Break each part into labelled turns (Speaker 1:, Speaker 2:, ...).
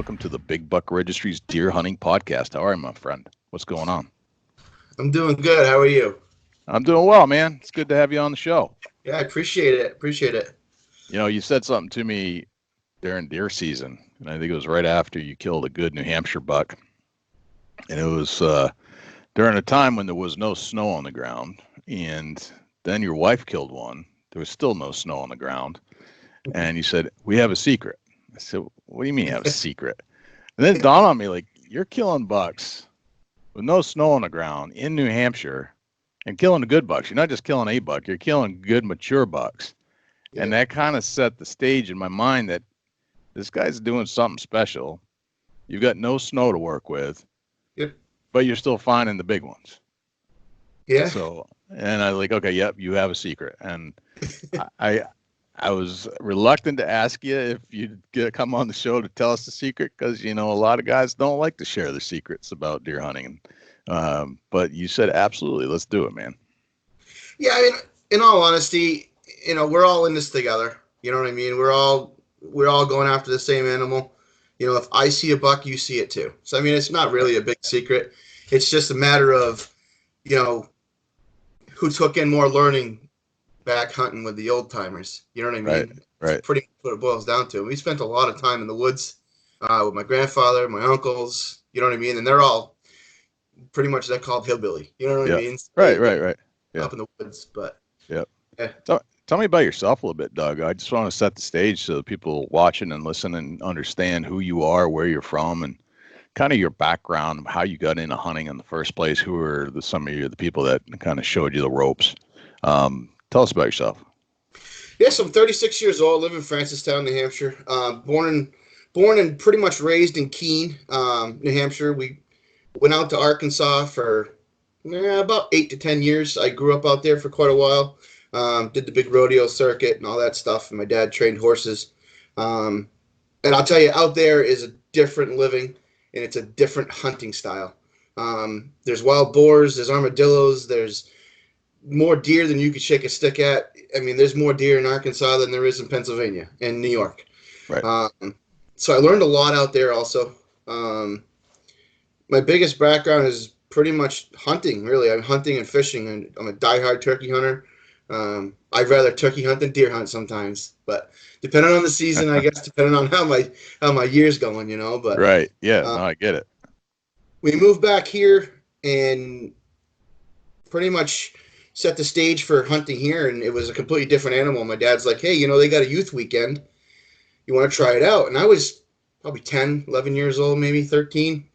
Speaker 1: welcome to the Big Buck Registry's Deer Hunting Podcast. How are you, my friend? What's going on?
Speaker 2: I'm doing good. How are you?
Speaker 1: I'm doing well, man. It's good to have you on the show.
Speaker 2: Yeah, I appreciate it.
Speaker 1: You know, you said something to me during deer season, and I think it was right after you killed a good New Hampshire buck. And it was during a time when there was no snow on the ground, and then your wife killed one. There was still no snow on the ground. And you said, we have a secret. I said, what do you mean you have a secret? And then it dawned on me, like, you're killing bucks with no snow on the ground in New Hampshire and killing the good bucks. You're not just killing a buck, you're killing good, mature bucks. Yeah. And that kind of set the stage in my mind that this guy's doing something special. You've got no snow to work with,
Speaker 2: yep,
Speaker 1: but you're still finding the big ones.
Speaker 2: Yeah.
Speaker 1: So, and I was like, okay, yep, you have a secret. And I was reluctant to ask you if you'd come on the show to tell us the secret, because, you know, a lot of guys don't like to share their secrets about deer hunting. But you said, absolutely, let's do it, man.
Speaker 2: Yeah, I mean, in all honesty, you know, we're all in this together. You know what I mean? We're all going after the same animal. You know, if I see a buck, you see it too. So, I mean, it's not really a big secret. It's just a matter of, you know, who took in more learning back hunting with the old timers. You know what I mean?
Speaker 1: Right.
Speaker 2: It's pretty much what it boils down to. We spent a lot of time in the woods with my grandfather, my uncles, you know what I mean? And they're all pretty much, they're called hillbilly. You know what I mean? So
Speaker 1: right. Yeah.
Speaker 2: Up in the woods, but
Speaker 1: yeah. Tell me about yourself a little bit, Doug. I just want to set the stage so that people watching and listen and understand who you are, where you're from, and kind of your background, how you got into hunting in the first place. Who are some of the people that kind of showed you the ropes? Tell us about yourself.
Speaker 2: Yes, I'm 36 years old, live in Francistown, New Hampshire. Born and pretty much raised in Keene, New Hampshire. We went out to Arkansas for about 8 to 10 years. I grew up out there for quite a while. Did the big rodeo circuit and all that stuff. And my dad trained horses. And I'll tell you, out there is a different living, and it's a different hunting style. There's wild boars, there's armadillos, there's more deer than you could shake a stick at. I mean, there's more deer in Arkansas than there is in Pennsylvania and New York.
Speaker 1: Right.
Speaker 2: So I learned a lot out there also. My biggest background is pretty much hunting, really. I'm hunting and fishing, and I'm a diehard turkey hunter. I'd rather turkey hunt than deer hunt sometimes, but depending on the season, I guess, depending on how my year's going, you know. But
Speaker 1: right, yeah, no, I get it.
Speaker 2: We moved back here and pretty much set the stage for hunting here, and it was a completely different animal. My dad's like, hey, you know, they got a youth weekend. You want to try it out? And I was probably 10, 11 years old, maybe 13.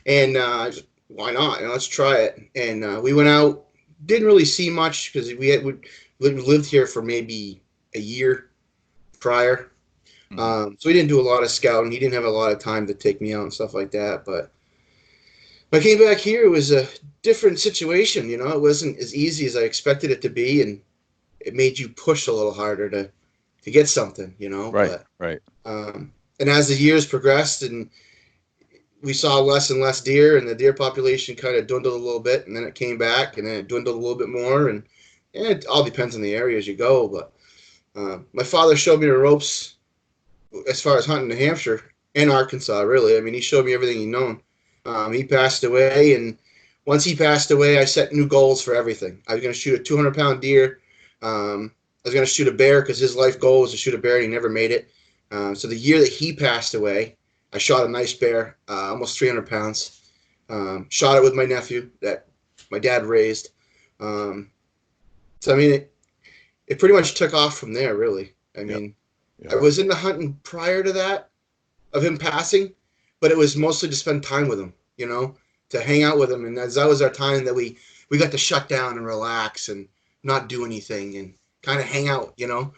Speaker 2: And I just, why not? You know, let's try it. And we went out, didn't really see much because we lived here for maybe a year prior. So we didn't do a lot of scouting. He didn't have a lot of time to take me out and stuff like that. But when I came back here, it was a different situation. You know, it wasn't as easy as I expected it to be, and it made you push a little harder to get something, you know.
Speaker 1: Right.
Speaker 2: And as the years progressed, and we saw less and less deer, and the deer population kind of dwindled a little bit, and then it came back, and then it dwindled a little bit more, and it all depends on the area as you go. But my father showed me the ropes as far as hunting New Hampshire and Arkansas, really. I mean, he showed me everything he known. He passed away, and once he passed away, I set new goals for everything. I was going to shoot a 200-pound deer. I was going to shoot a bear because his life goal was to shoot a bear, and he never made it. So the year that he passed away, I shot a nice bear, almost 300 pounds. Shot it with my nephew that my dad raised. So, I mean, it pretty much took off from there, really. I mean, I was into hunting prior to that, of him passing, but it was mostly to spend time with him, you know, to hang out with him. And that was our time that we got to shut down and relax and not do anything and kind of hang out, you know,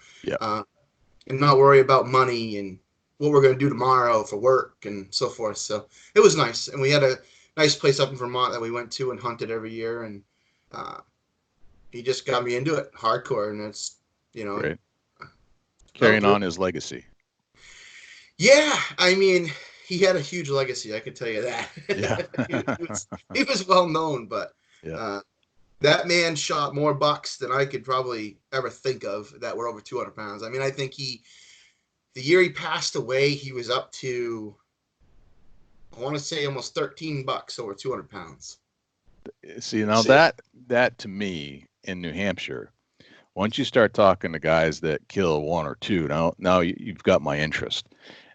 Speaker 2: and not worry about money and what we're going to do tomorrow for work and so forth. So it was nice. And we had a nice place up in Vermont that we went to and hunted every year. And he just got me into it hardcore. And it's, you know.
Speaker 1: Great. Carrying on his legacy.
Speaker 2: Yeah. I mean, he had a huge legacy. I can tell you that.
Speaker 1: Yeah.
Speaker 2: he was well known, but that man shot more bucks than I could probably ever think of that were over 200 pounds. I mean, I think the year he passed away, he was up to I want to say almost 13 bucks over 200 pounds.
Speaker 1: See, now that to me in New Hampshire, once you start talking to guys that kill one or two, now you've got my interest.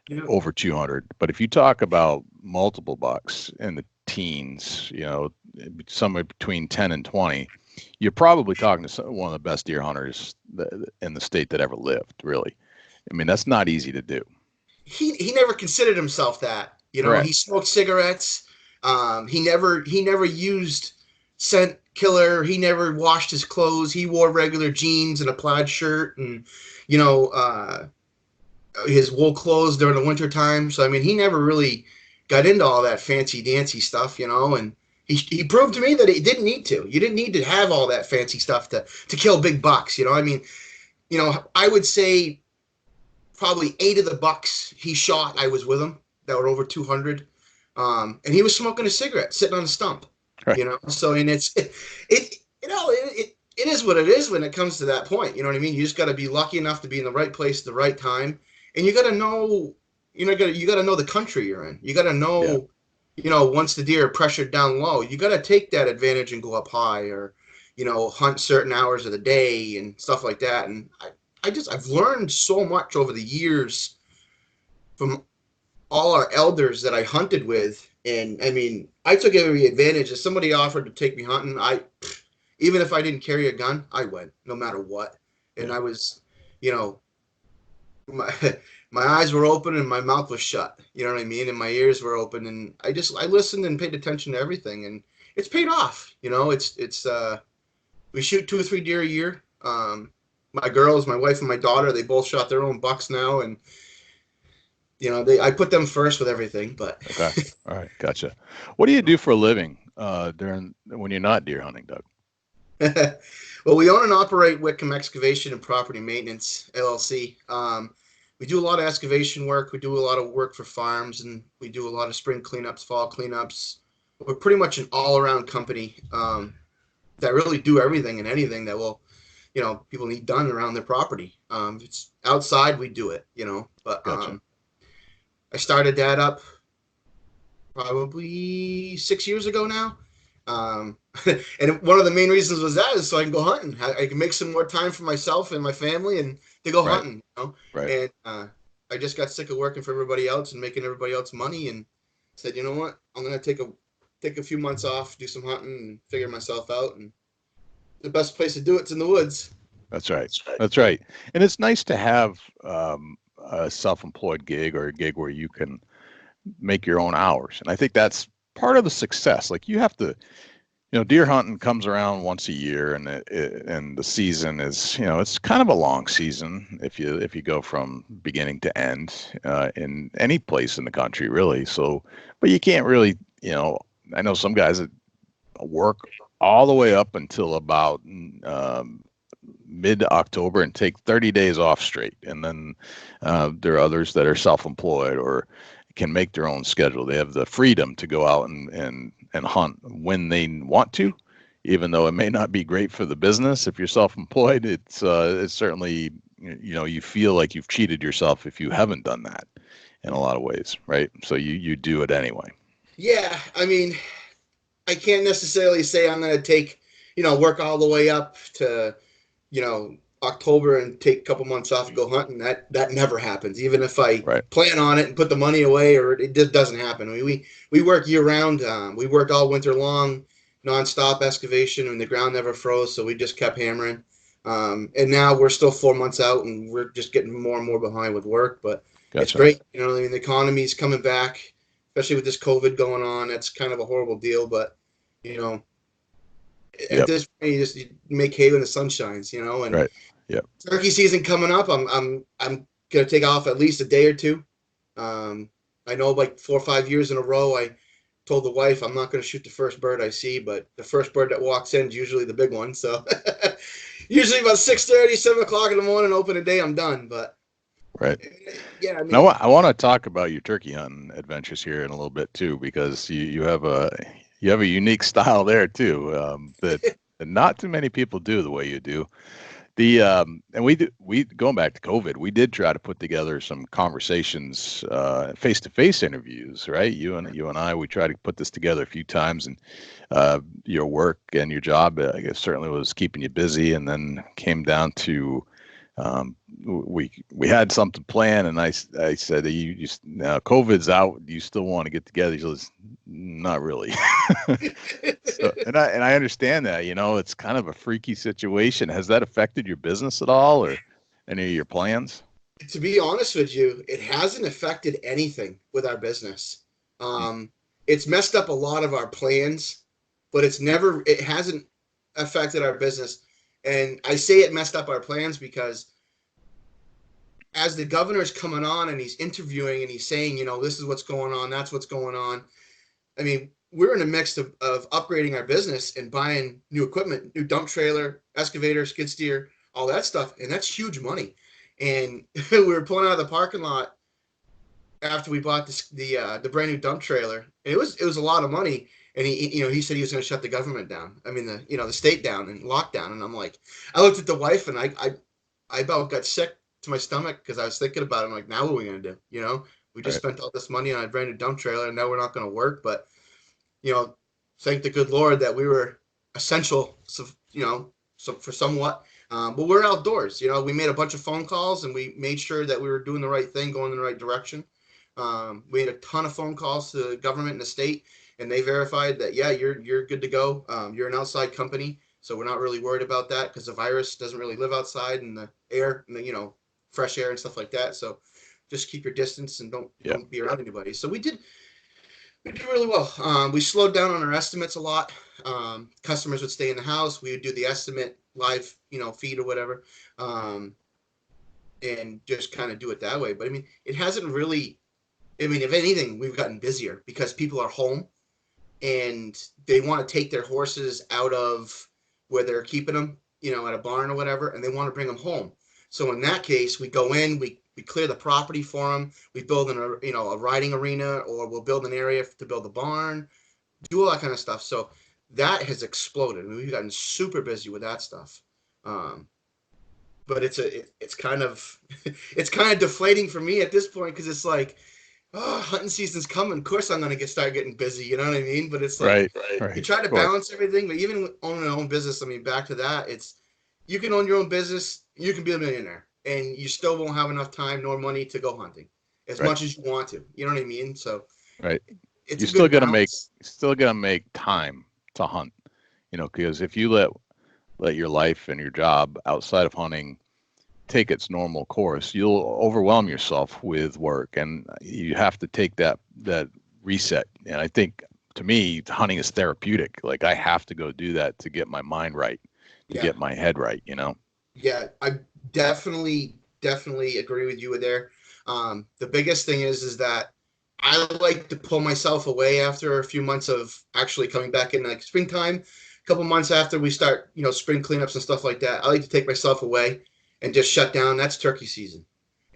Speaker 2: Yeah.
Speaker 1: Over 200. But if you talk about multiple bucks in the teens, somewhere between 10 and 20, you're probably talking to one of the best deer hunters in the state that ever lived, really. I mean, that's not easy to do.
Speaker 2: He never considered himself that.
Speaker 1: Correct.
Speaker 2: He smoked cigarettes. He never used scent killer. He never washed his clothes. He wore regular jeans and a plaid shirt and, his wool clothes during the winter time. So, I mean, he never really got into all that fancy dancy stuff, and he proved to me that he didn't need to. You didn't need to have all that fancy stuff to kill big bucks. I mean, I would say probably 8 of the bucks he shot, I was with him, that were over 200. And he was smoking a cigarette, sitting on a stump,
Speaker 1: right.
Speaker 2: So, and it is what it is when it comes to that point. You know what I mean? You just got to be lucky enough to be in the right place at the right time. And you got to know, you got to know the country you're in. You got to know, once the deer are pressured down low, you got to take that advantage and go up high, or, hunt certain hours of the day and stuff like that. And I've learned so much over the years from all our elders that I hunted with. And I mean, I took every advantage. If somebody offered to take me hunting, even if I didn't carry a gun, I went no matter what. And I was, my eyes were open and my mouth was shut. You know what I mean? And my ears were open, and I listened and paid attention to everything, and it's paid off. We shoot 2 or 3 deer a year. My girls, my wife and my daughter, they both shot their own bucks now, and I put them first with everything. But
Speaker 1: okay, all right, gotcha. What do you do for a living when you're not deer hunting, Doug?
Speaker 2: Well, we own and operate Whitcomb Excavation and Property Maintenance LLC. We do a lot of excavation work. We do a lot of work for farms, and we do a lot of spring cleanups, fall cleanups. We're pretty much an all-around company that really do everything and anything that will, people need done around their property. If it's outside, we do it, But
Speaker 1: gotcha.
Speaker 2: I started that up probably 6 years ago now. And one of the main reasons was that is so I can go hunting. I can make some more time for myself and my family and to go hunting,
Speaker 1: Right.
Speaker 2: And I just got sick of working for everybody else and making everybody else money, and said, you know what, I'm gonna take a few months off, do some hunting, and figure myself out. And the best place to do it's in the woods.
Speaker 1: That's right. And it's nice to have a self-employed gig, or a gig where you can make your own hours. And I think that's part of the success. Like, you have to, deer hunting comes around once a year, and and the season is, it's kind of a long season if you go from beginning to end in any place in the country, really. So, but you can't really, I know some guys that work all the way up until about mid-October and take 30 days off straight. And then there are others that are self-employed or can make their own schedule. They have the freedom to go out and hunt when they want to, even though it may not be great for the business. If you're self-employed, it's certainly, you feel like you've cheated yourself if you haven't done that in a lot of ways, right? So you do it anyway.
Speaker 2: Yeah, I mean, I can't necessarily say I'm going to take, work all the way up to, October and take a couple months off and go hunting. That never happens. Even if I plan on it and put the money away, or it just doesn't happen. I mean, we work year round. We worked all winter long, nonstop excavation, and the ground never froze. So we just kept hammering. And now we're still 4 months out, and we're just getting more and more behind with work. But
Speaker 1: Gotcha.
Speaker 2: It's great. I mean, the economy's coming back, especially with this COVID going on. That's kind of a horrible deal, but at this point, you make hay when the sun shines, and
Speaker 1: right. Yep.
Speaker 2: Turkey season coming up. I'm gonna take off at least a day or two. I know, like 4 or 5 years in a row, I told the wife I'm not gonna shoot the first bird I see, but the first bird that walks in is usually the big one. So usually about 6:30, 7 o'clock in the morning, open a day, I'm done. But
Speaker 1: right.
Speaker 2: Yeah, I mean,
Speaker 1: now I want to talk about your turkey hunting adventures here in a little bit too, because you have a unique style there too, that not too many people do the way you do. And we going back to COVID, we did try to put together some conversations, face-to-face interviews, right? You and I, we tried to put this together a few times, and your work and your job, I guess, certainly was keeping you busy, and then came down to we had something planned, and I said, you now COVID's out, do you still want to get together? He goes, not really. So, and I understand that, it's kind of a freaky situation. Has that affected your business at all, or any of your plans?
Speaker 2: To be honest with you, it hasn't affected anything with our business. It's messed up a lot of our plans, but it hasn't affected our business. And I say it messed up our plans because as the governor's coming on and he's interviewing and he's saying, this is what's going on, that's what's going on. I mean, we're in the mix of upgrading our business and buying new equipment, new dump trailer, excavator, skid steer, all that stuff. And that's huge money. And we were pulling out of the parking lot after we bought the brand new dump trailer. And it was a lot of money. And he said he was going to shut the government down. I mean, the state down and lockdown. And I'm like, I looked at the wife and I about got sick to my stomach because I was thinking about it. I'm like, now what are we going to do? We just spent all this money on a brand new dump trailer and now we're not going to work. But, thank the good Lord that we were essential, so for somewhat. But we're outdoors. We made a bunch of phone calls and we made sure that we were doing the right thing, going in the right direction. We made a ton of phone calls to the government and the state, and they verified that, yeah, you're good to go. You're an outside company, so we're not really worried about that because the virus doesn't really live outside in the air, and the, fresh air and stuff like that. So just keep your distance and don't be around anybody. So we did really well. We slowed down on our estimates a lot. Customers would stay in the house. We would do the estimate live, feed or whatever, and just kind of do it that way. But I mean, it hasn't really. I mean, if anything, we've gotten busier because people are home and they want to take their horses out of where they're keeping them, at a barn or whatever, and they want to bring them home. So in that case, we go in, we clear the property for them. We build a riding arena, or we'll build an area to build a barn, do all that kind of stuff. So that has exploded. I mean, we've gotten super busy with that stuff. But it's kind of deflating for me at this point because it's like, hunting season's coming. Of course, I'm going to start getting busy. You know what I mean? But it's like,
Speaker 1: right.
Speaker 2: You try to balance everything. But even owning your own business, I mean, back to that, you can own your own business. You can be a millionaire, and you still won't have enough time nor money to go hunting as much as you want to. You know what I mean? So,
Speaker 1: you're still gonna make time to hunt. Because if you let your life and your job outside of hunting take its normal course, you'll overwhelm yourself with work, and you have to take that reset. And I think, to me, hunting is therapeutic. Like, I have to go do that to get my mind right, to get my head right.
Speaker 2: Yeah, I definitely agree with you there. The biggest thing is that I like to pull myself away after a few months of actually coming back in, like springtime. A couple months after we start, spring cleanups and stuff like that, I like to take myself away and just shut down. That's turkey season.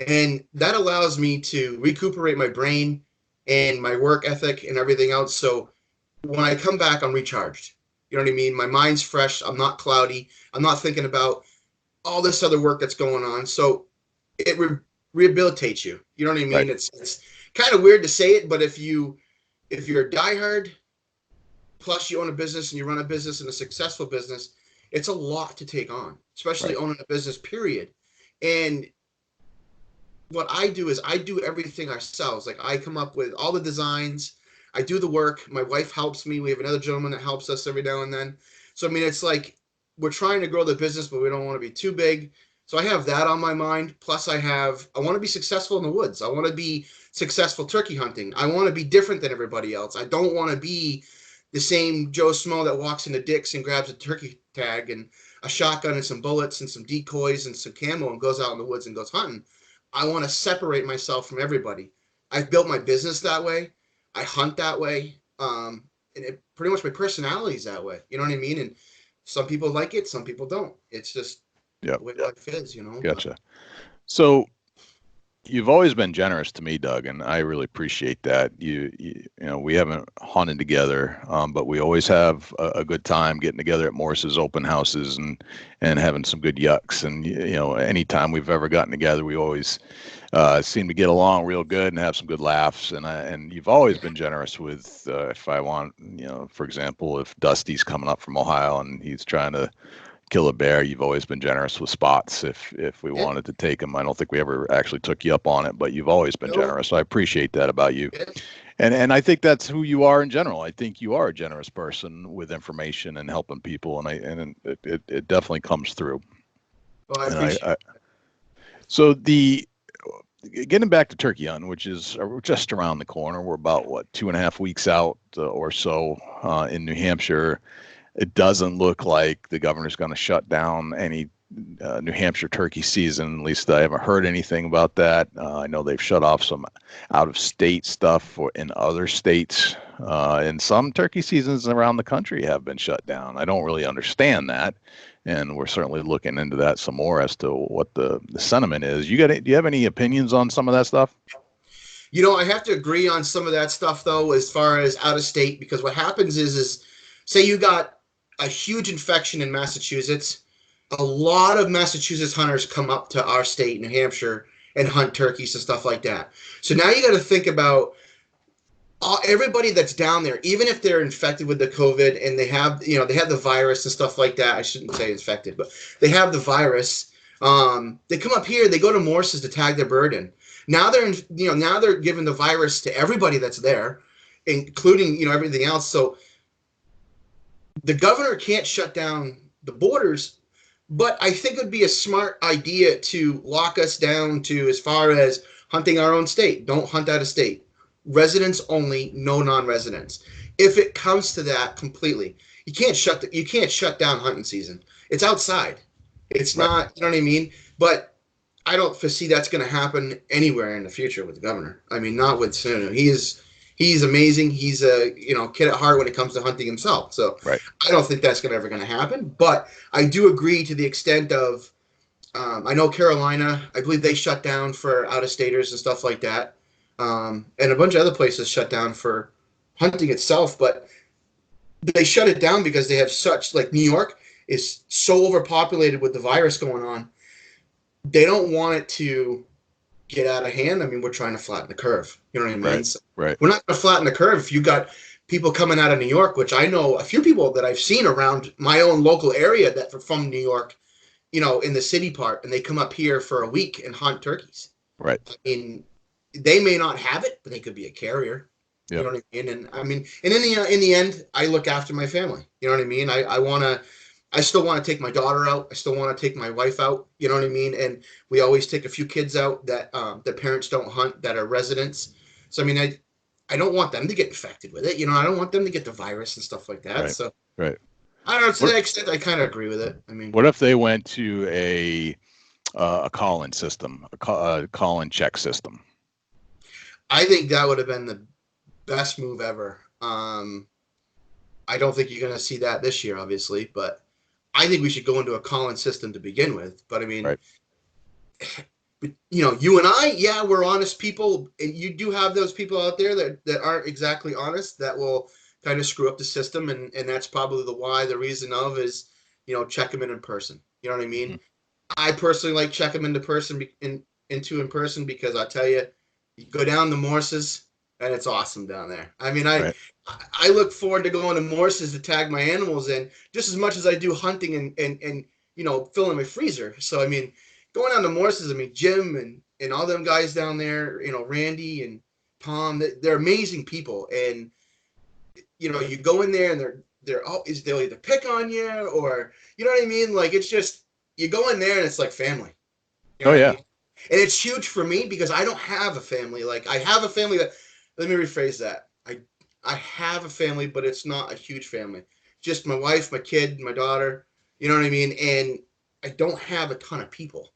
Speaker 2: And that allows me to recuperate my brain and my work ethic and everything else. So when I come back, I'm recharged. You know what I mean? My mind's fresh. I'm not cloudy. I'm not thinking about all this other work that's going on. So it rehabilitates you. You know what I mean? Right. It's kind of weird to say it, but if you're a diehard, plus you own a business and you run a business and a successful business, it's a lot to take on, especially owning a business, period. And what I do is I do everything ourselves. Like, I come up with all the designs. I do the work. My wife helps me. We have another gentleman that helps us every now and then. So, I mean, it's like we're trying to grow the business, but we don't want to be too big. So I have that on my mind. Plus I want to be successful in the woods. I want to be successful turkey hunting. I want to be different than everybody else. I don't want to be the same Joe Smo that walks into Dick's and grabs a turkey tag and a shotgun and some bullets and some decoys and some camo and goes out in the woods and goes hunting. I want to separate myself from everybody. I've built my business that way. I hunt that way. And pretty much my personality is that way. You know what I mean? And some people like it, some people don't. It's just the way life is,
Speaker 1: Gotcha. So You've always been generous to me, Doug, and I really appreciate that. We haven't hunted together, but we always have a good time getting together at Morris's open houses and having some good yucks. And anytime we've ever gotten together, we always seem to get along real good and have some good laughs. And you've always been generous with if I want, for example, if Dusty's coming up from Ohio and he's trying to kill a bear, you've always been generous with spots if we wanted to take them. I don't think we ever actually took you up on it, but you've always been generous. So I appreciate that about you. And I think that's who you are in general. I think you are a generous person with information and helping people, and it definitely comes through.
Speaker 2: Well, I appreciate
Speaker 1: So getting back to turkey hunting, which is just around the corner, we're about 2.5 weeks out or so in New Hampshire. It doesn't look like the governor's going to shut down any New Hampshire turkey season. At least I haven't heard anything about that. I know they've shut off some out-of-state stuff in other states, and some turkey seasons around the country have been shut down. I don't really understand that, and we're certainly looking into that some more as to what the sentiment is. Do you have any opinions on some of that stuff?
Speaker 2: I have to agree on some of that stuff, though, as far as out-of-state, because what happens is say you got a huge infection in Massachusetts. A lot of Massachusetts hunters come up to our state, New Hampshire, and hunt turkeys and stuff like that. So now you got to think about everybody that's down there, even if they're infected with the COVID and they have the virus and stuff like that. I shouldn't say infected, but they have the virus. They come up here, they go to Morse's to tag their bird in. Now they're giving the virus to everybody that's there, including everything else. So the governor can't shut down the borders, but I think it would be a smart idea to lock us down to as far as hunting our own state. Don't hunt out of state. Residents only, no non-residents. If it comes to that completely, you can't shut down hunting season. It's outside. It's not, you know what I mean? But I don't foresee that's going to happen anywhere in the future with the governor. I mean, not with Sununu. He's amazing. He's a kid at heart when it comes to hunting himself. So I don't think that's ever going to happen. But I do agree to the extent of I know Carolina. I believe they shut down for out-of-staters and stuff like that, and a bunch of other places shut down for hunting itself. But they shut it down because they have New York is so overpopulated with the virus going on. They don't want it to get out of hand. I mean, we're trying to flatten the curve. You know what I mean?
Speaker 1: Right.
Speaker 2: So
Speaker 1: right.
Speaker 2: We're not going to flatten the curve if you got people coming out of New York, which I know a few people that I've seen around my own local area that are from New York, in the city part, and they come up here for a week and hunt turkeys.
Speaker 1: Right.
Speaker 2: I mean, they may not have it, but they could be a carrier.
Speaker 1: Yep.
Speaker 2: You know what I mean? And I mean, and in the end, I look after my family. You know what I mean? I still want to take my daughter out. I still want to take my wife out. You know what I mean? And we always take a few kids out that their parents don't hunt, that are residents. So, I mean, I don't want them to get infected with it. I don't want them to get the virus and stuff like that.
Speaker 1: Right.
Speaker 2: So,
Speaker 1: right.
Speaker 2: I don't know. To that extent, I kind of agree with it. I mean,
Speaker 1: what if they went to a call-in system, a call-in check system?
Speaker 2: I think that would have been the best move ever. I don't think you're going to see that this year, obviously, but I think we should go into a call-in system to begin with. But I mean, you and I, we're honest people. And you do have those people out there that aren't exactly honest, that will kind of screw up the system. And that's probably the reason is, check them in person. You know what I mean? Mm-hmm. I personally like check them into person because I tell you, you go down to Morse's and it's awesome down there. I mean, I look forward to going to Morse's to tag my animals in just as much as I do hunting and filling my freezer. So, I mean, going down to Morse's, I mean, Jim and all them guys down there, Randy and Tom, they're amazing people. And, you go in there and they'll either pick on you or, you know what I mean? Like, it's just, you go in there and it's like family. You know
Speaker 1: I mean?
Speaker 2: And it's huge for me because I don't have a family. Like, I have a family let me rephrase that. I have a family, but it's not a huge family. Just my wife, my kid, my daughter, you know what I mean? And I don't have a ton of people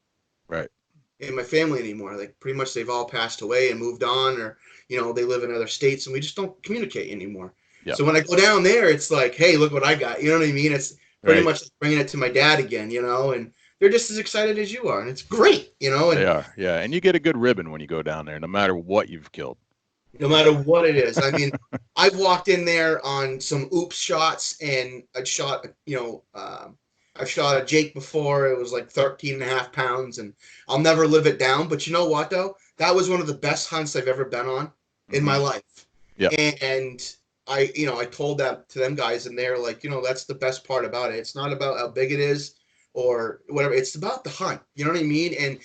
Speaker 2: in my family anymore. Like, pretty much they've all passed away and moved on, or, they live in other states and we just don't communicate anymore. Yep. So when I go down there, it's like, hey, look what I got. You know what I mean? It's pretty much bringing it to my dad again, and they're just as excited as you are, and it's great, you know. And
Speaker 1: They are, yeah. And you get a good ribbon when you go down there, no matter what you've killed.
Speaker 2: no matter what it is. I mean, I've walked in there on some oops shots, and I'd shot, I've shot a Jake before. It was like 13 and a half pounds, and I'll never live it down. But you know what, though? That was one of the best hunts I've ever been on in my life.
Speaker 1: Yeah.
Speaker 2: And I told that to them guys, and they're like, that's the best part about it. It's not about how big it is or whatever. It's about the hunt. You know what I mean? And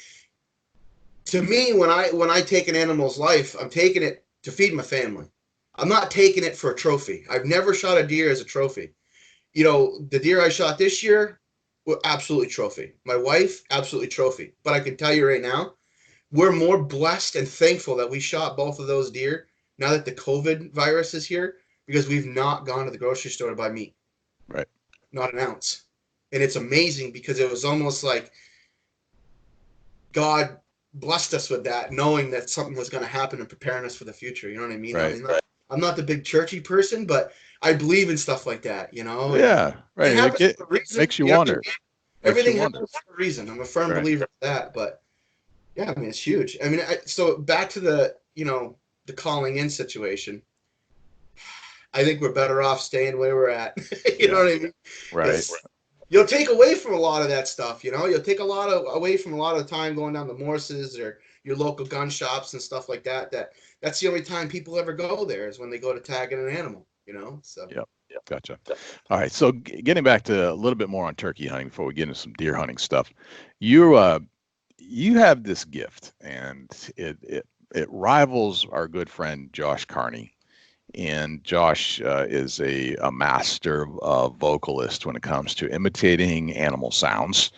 Speaker 2: to me, when I take an animal's life, I'm taking it to feed my family. I'm not taking it for a trophy. I've never shot a deer as a trophy. The deer I shot this year were absolutely trophy. My wife, absolutely trophy. But I can tell you right now, we're more blessed and thankful that we shot both of those deer now that the COVID virus is here, because we've not gone to the grocery store to buy meat.
Speaker 1: Right.
Speaker 2: Not an ounce. And it's amazing because it was almost like God blessed us with that, knowing that something was going to happen and preparing us for the future. You know what I mean?
Speaker 1: Right.
Speaker 2: I'm not the big churchy person, but I believe in stuff like that,
Speaker 1: Yeah, right. It makes you wonder.
Speaker 2: Everything happens for a reason. I'm a firm believer of that. But yeah, I mean, it's huge. I mean, so back to the calling in situation. I think we're better off staying where we're at. You know what I mean?
Speaker 1: Right.
Speaker 2: You'll take away from a lot of that stuff, You'll take away from a lot of the time going down to Morse's or your local gun shops and stuff like that. That's the only time people ever go there is when they go to tagging an animal, So.
Speaker 1: Yep. Gotcha. All right. So getting back to a little bit more on turkey hunting before we get into some deer hunting stuff, you have this gift, and it rivals our good friend Josh Carney. And Josh is a master vocalist when it comes to imitating animal sounds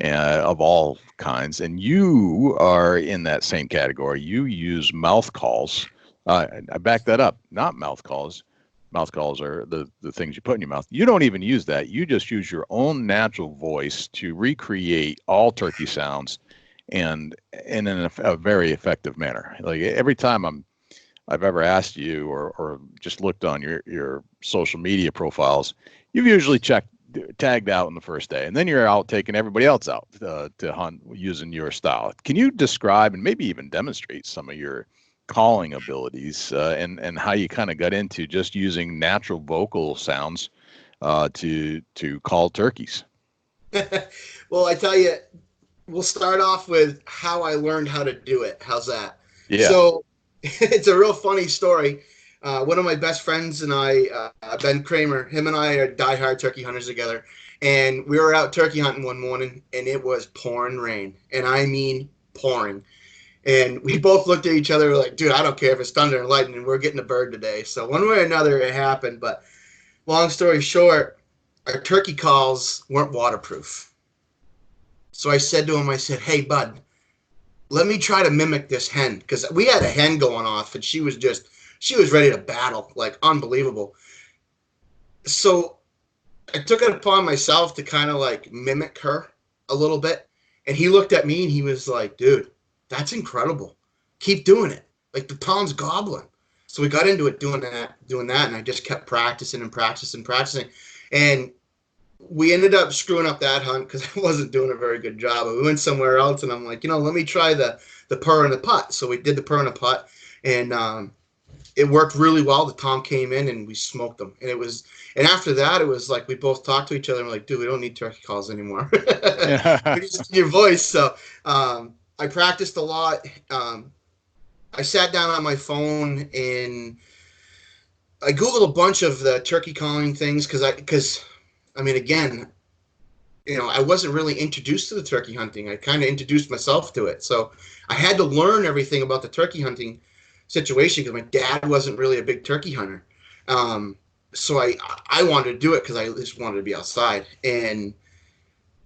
Speaker 1: of all kinds. And you are in that same category. You use mouth calls. I back that up. Not mouth calls. Mouth calls are the things you put in your mouth. You don't even use that. You just use your own natural voice to recreate all turkey sounds, and in a very effective manner. Like every time I've ever asked you or just looked on your social media profiles, you've usually tagged out on the first day, and then you're out taking everybody else out to hunt using your style. Can you describe and maybe even demonstrate some of your calling abilities and how you kind of got into just using natural vocal sounds to call turkeys?
Speaker 2: Well, I tell you, we'll start off with how I learned how to do it. How's that?
Speaker 1: Yeah.
Speaker 2: So it's a real funny story. One of my best friends and I, Ben Kramer, him and I are diehard turkey hunters together. And we were out turkey hunting one morning, and it was pouring rain. And I mean pouring. And we both looked at each other like, dude, I don't care if it's thunder and lightning. We're getting a bird today. So one way or another, it happened. But long story short, our turkey calls weren't waterproof. So I said to him, hey, bud, let me try to mimic this hen, because we had a hen going off, and she was ready to battle, like unbelievable. So I took it upon myself to kind of like mimic her a little bit. And he looked at me and he was like, dude, that's incredible. Keep doing it. Like the town's gobbling. So we got into it doing that. And I just kept practicing. And we ended up screwing up that hunt because I wasn't doing a very good job. We went somewhere else, and I'm like, let me try the purr and the putt. So we did the purr and the putt, and it worked really well. The tom came in, and we smoked them. And after that, it was like we both talked to each other and we're like, dude, we don't need turkey calls anymore. We just need your voice. So I practiced a lot. I sat down on my phone and I Googled a bunch of the turkey calling things because I mean, again, I wasn't really introduced to the turkey hunting. I kind of introduced myself to it. So I had to learn everything about the turkey hunting situation because my dad wasn't really a big turkey hunter. So I wanted to do it because I just wanted to be outside. And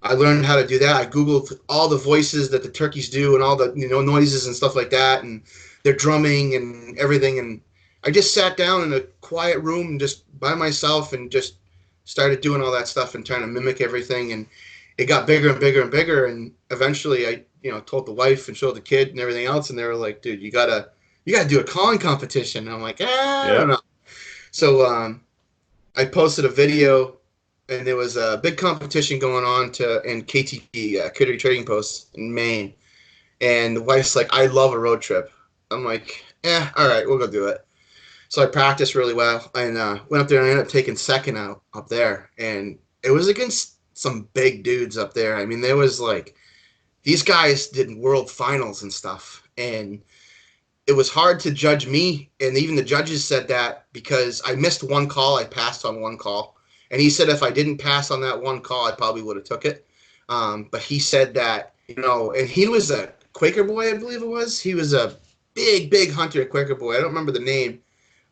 Speaker 2: I learned how to do that. I Googled all the voices that the turkeys do and all the noises and stuff like that, and their drumming and everything. And I just sat down in a quiet room and just by myself and just started doing all that stuff and trying to mimic everything. And it got bigger and bigger and bigger. And eventually I, told the wife and showed the kid and everything else. And they were like, dude, you gotta do a calling competition. And I'm like, I don't know. So I posted a video and there was a big competition going on in KTP, Critter Trading Post in Maine. And the wife's like, I love a road trip. I'm like, all right, we'll go do it. So I practiced really well and went up there and I ended up taking second out up there. And it was against some big dudes up there. I mean, there was like, these guys did world finals and stuff. And it was hard to judge me. And even the judges said that because I missed one call. I passed on one call. And he said if I didn't pass on that one call, I probably would have took it. But he said that, and he was a Quaker boy, I believe it was. He was a big hunter at Quaker boy. I don't remember the name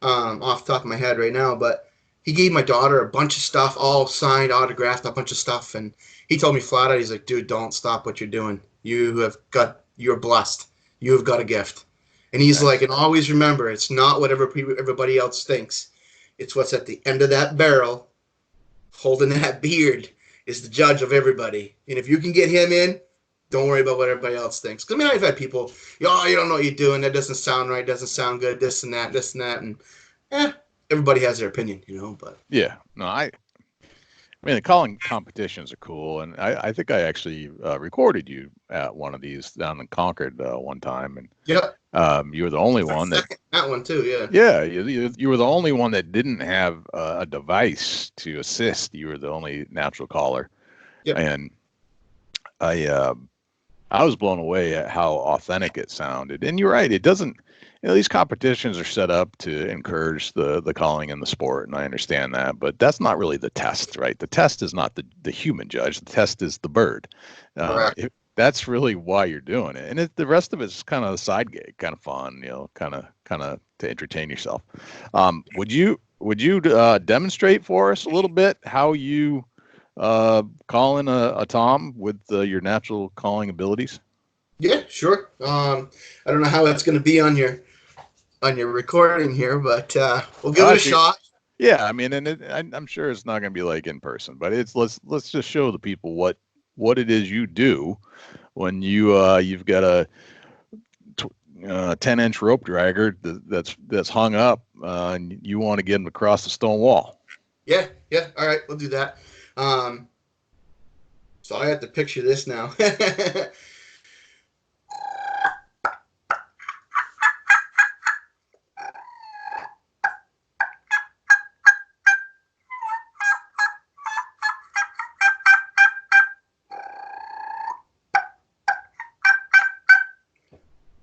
Speaker 2: off the top of my head right now, but he gave my daughter a bunch of stuff, all signed, autographed, a bunch of stuff. And he told me flat out, he's like, dude, don't stop what you're doing. You're blessed. You have got a gift. And he's like, and always remember, it's not what everybody else thinks. It's what's at the end of that barrel, holding that beard, is the judge of everybody. And if you can get him in, don't worry about what everybody else thinks. Because, I mean, I've had people, you don't know what you're doing. That doesn't sound right. Doesn't sound good. This and that. And everybody has their opinion, But
Speaker 1: yeah, no, I mean, the calling competitions are cool, and I think I actually recorded you at one of these down in Concord one time, and you were the only one that
Speaker 2: one too, yeah.
Speaker 1: Yeah, you were the only one that didn't have a device to assist. You were the only natural caller, and I was blown away at how authentic it sounded. And you're right, it doesn't. These competitions are set up to encourage the calling in the sport, and I understand that, but that's not really the test, right? The test is not the human judge. The test is the bird. That's really why you're doing it, and the rest of it's kind of a side gig, kind of fun, kind of to entertain yourself. Would you demonstrate for us a little bit how you call in a tom with your natural calling abilities?
Speaker 2: Yeah, sure. I don't know how that's going to be on your recording here, but we'll give it a shot.
Speaker 1: Yeah, I mean, and I'm sure it's not going to be like in person, but let's just show the people what it is you do when you've got a 10-inch rope dragger that's hung up and you want to get them across the stone wall.
Speaker 2: Yeah. All right, we'll do that. So I have to picture this now.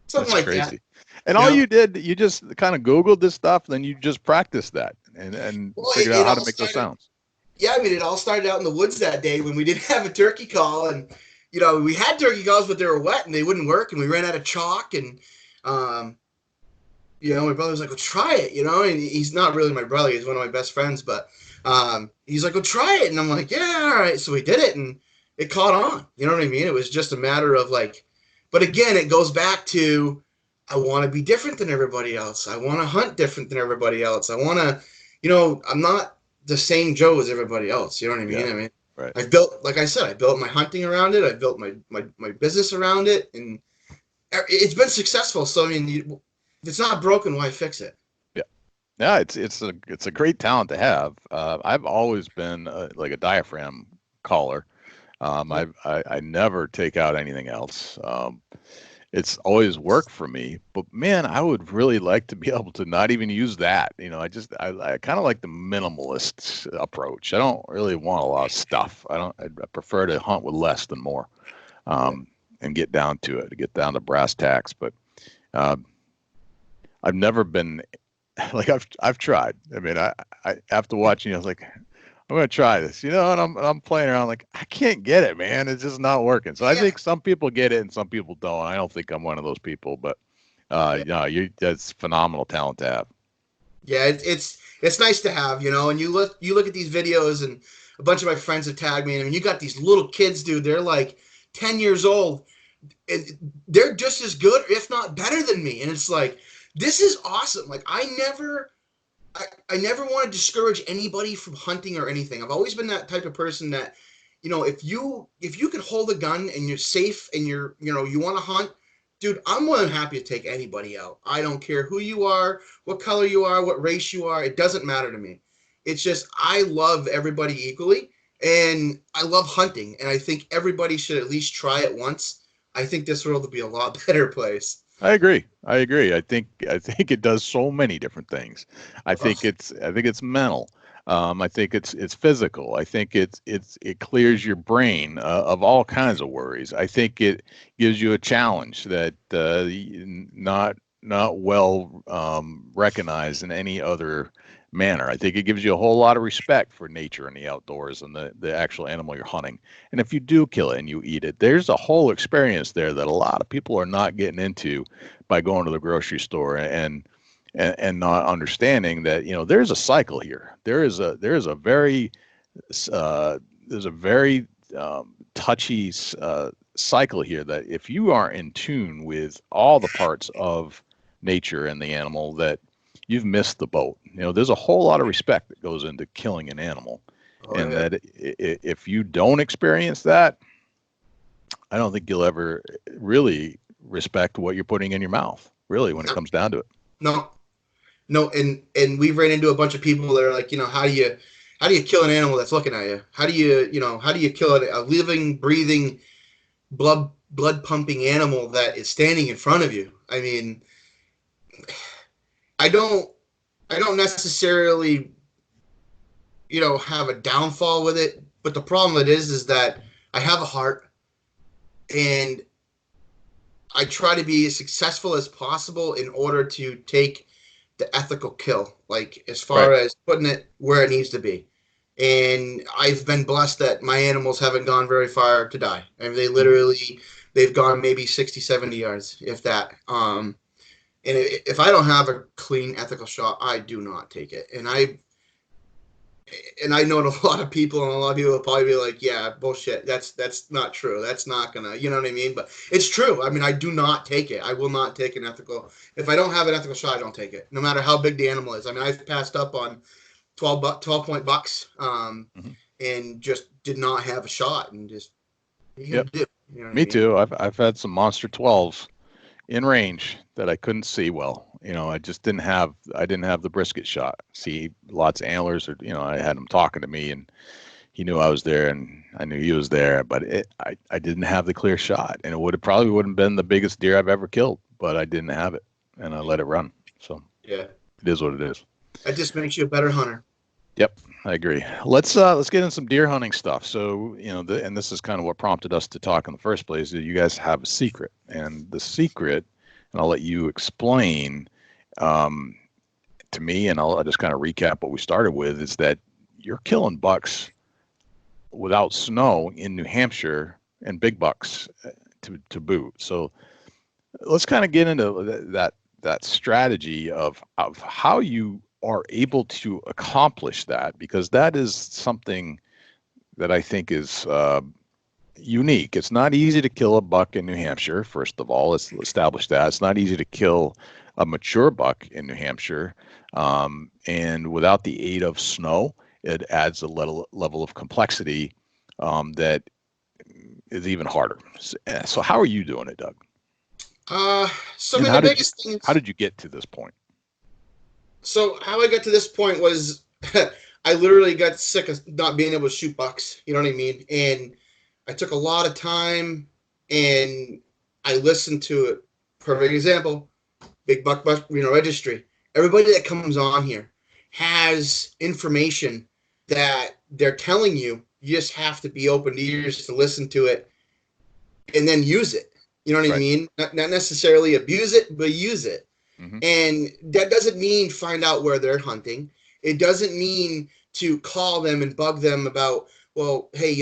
Speaker 2: Something like crazy. That.
Speaker 1: And all you did, you just kind of Googled this stuff, then you just practiced that and figured out how to make those sounds.
Speaker 2: Yeah, I mean, it all started out in the woods that day when we didn't have a turkey call. And, we had turkey calls, but they were wet and they wouldn't work. And we ran out of chalk. And, my brother was like, well, try it, And he's not really my brother. He's one of my best friends. But he's like, well, try it. And I'm like, yeah, all right. So we did it. And it caught on. You know what I mean? It was just a matter of like, but again, it goes back to, I want to be different than everybody else. I want to hunt different than everybody else. I want to, I'm not the same Joe as everybody else. You know what I mean?
Speaker 1: Yeah,
Speaker 2: I mean,
Speaker 1: right.
Speaker 2: I've built, like I said, I built my hunting around it. I built my business around it, and it's been successful. So, I mean, if it's not broken, why fix it?
Speaker 1: Yeah, it's a great talent to have. I've always been like a diaphragm caller. I never take out anything else. It's always worked for me, but man, I would really like to be able to not even use that. I kind of like the minimalist approach. I don't really want a lot of stuff. I prefer to hunt with less than more, and get down to it, to get down to brass tacks. But I've never been like I've tried. I mean, I after watching, I was like, I'm gonna try this, and I'm playing around like I can't get it, man. It's just not working. So I think some people get it and some people don't. I don't think I'm one of those people, but that's phenomenal talent to have.
Speaker 2: Yeah, it's nice to have, and you look at these videos, and a bunch of my friends have tagged me, and I mean, you got these little kids, dude. They're like 10 years old, and they're just as good, if not better than me. And it's like, this is awesome. Like I never want to discourage anybody from hunting or anything. I've always been that type of person that, if you can hold a gun and you're safe and you want to hunt, dude, I'm more than happy to take anybody out. I don't care who you are, what color you are, what race you are. It doesn't matter to me. It's just, I love everybody equally. And I love hunting, and I think everybody should at least try it once. I think this world would be a lot better place.
Speaker 1: I agree. I think it does so many different things. I think it's mental. I think it's physical. I think it clears your brain of all kinds of worries. I think it gives you a challenge that not well recognized in any other manner. I think it gives you a whole lot of respect for nature and the outdoors and the actual animal you're hunting. And if you do kill it and you eat it, there's a whole experience there that a lot of people are not getting into by going to the grocery store and not understanding that there's a cycle here. There's a very touchy cycle here that if you aren't in tune with all the parts of nature and the animal, that you've missed the boat. There's a whole lot of respect that goes into killing an animal, and
Speaker 2: Yeah.
Speaker 1: that if you don't experience that, I don't think you'll ever really respect what you're putting in your mouth, really, when it comes down to it.
Speaker 2: No, no, and we've ran into a bunch of people that are like, how do you kill an animal that's looking at you? How do you kill a living, breathing, blood pumping animal that is standing in front of you? I mean, I don't I don't necessarily have a downfall with it, but the problem it is that I have a heart, and I try to be as successful as possible in order to take the ethical kill, like as
Speaker 1: Right.
Speaker 2: far as putting it where it needs to be. And I've been blessed that my animals haven't gone very far to die. I mean, they've gone maybe 60, 70 yards, if that. And if I don't have a clean ethical shot, I do not take it. And I know a lot of people, and a lot of people will probably be like, "Yeah, bullshit. That's not true. That's not gonna, you know what I mean?" But it's true. I mean, I do not take it. I will not take an ethical. If I don't have an ethical shot, I don't take it, no matter how big the animal is. I mean, I've passed up on 12 point bucks,
Speaker 1: Mm-hmm.
Speaker 2: and just did not have a shot, and just what are you
Speaker 1: Yep.
Speaker 2: gonna do? You know what I
Speaker 1: Me
Speaker 2: mean?
Speaker 1: too. I've had some monster 12s in range that I couldn't see well. I didn't have the brisket shot. See lots of antlers, or I had him talking to me, and he knew I was there, and I knew he was there, but I didn't have the clear shot, and it wouldn't been the biggest deer I've ever killed, but I didn't have it, and I let it run. So
Speaker 2: Yeah,
Speaker 1: it is what it is.
Speaker 2: that just makes you a better hunter.
Speaker 1: Yep, I agree. Let's get in some deer hunting stuff. So, and this is kind of what prompted us to talk in the first place, is you guys have a secret. And the secret, and I'll let you explain um, to me, and I'll just kind of recap what we started with, is that you're killing bucks without snow in New Hampshire, and big bucks to boot. So let's kind of get into that strategy of how you are able to accomplish that, because that is something that I think is unique. It's not easy to kill a buck in New Hampshire. First of all, let's establish that it's not easy to kill a mature buck in New Hampshire, and without the aid of snow, it adds a level of complexity that is even harder. So how are you doing it, Doug?
Speaker 2: So I
Speaker 1: And
Speaker 2: mean, the biggest thing
Speaker 1: how
Speaker 2: is,
Speaker 1: did you get to this point?
Speaker 2: so how I got to this point was I literally got sick of not being able to shoot bucks. You know what I mean? And I took a lot of time, and I listened to it. Perfect example, Big Buck Registry. Everybody that comes on here has information that they're telling you. You just have to be open to ears to listen to it and then use it. You know what I
Speaker 1: Right.
Speaker 2: mean? Not necessarily abuse it, but use it.
Speaker 1: Hmm.
Speaker 2: And that doesn't mean find out where they're hunting. It doesn't mean to call them and bug them about, well, hey,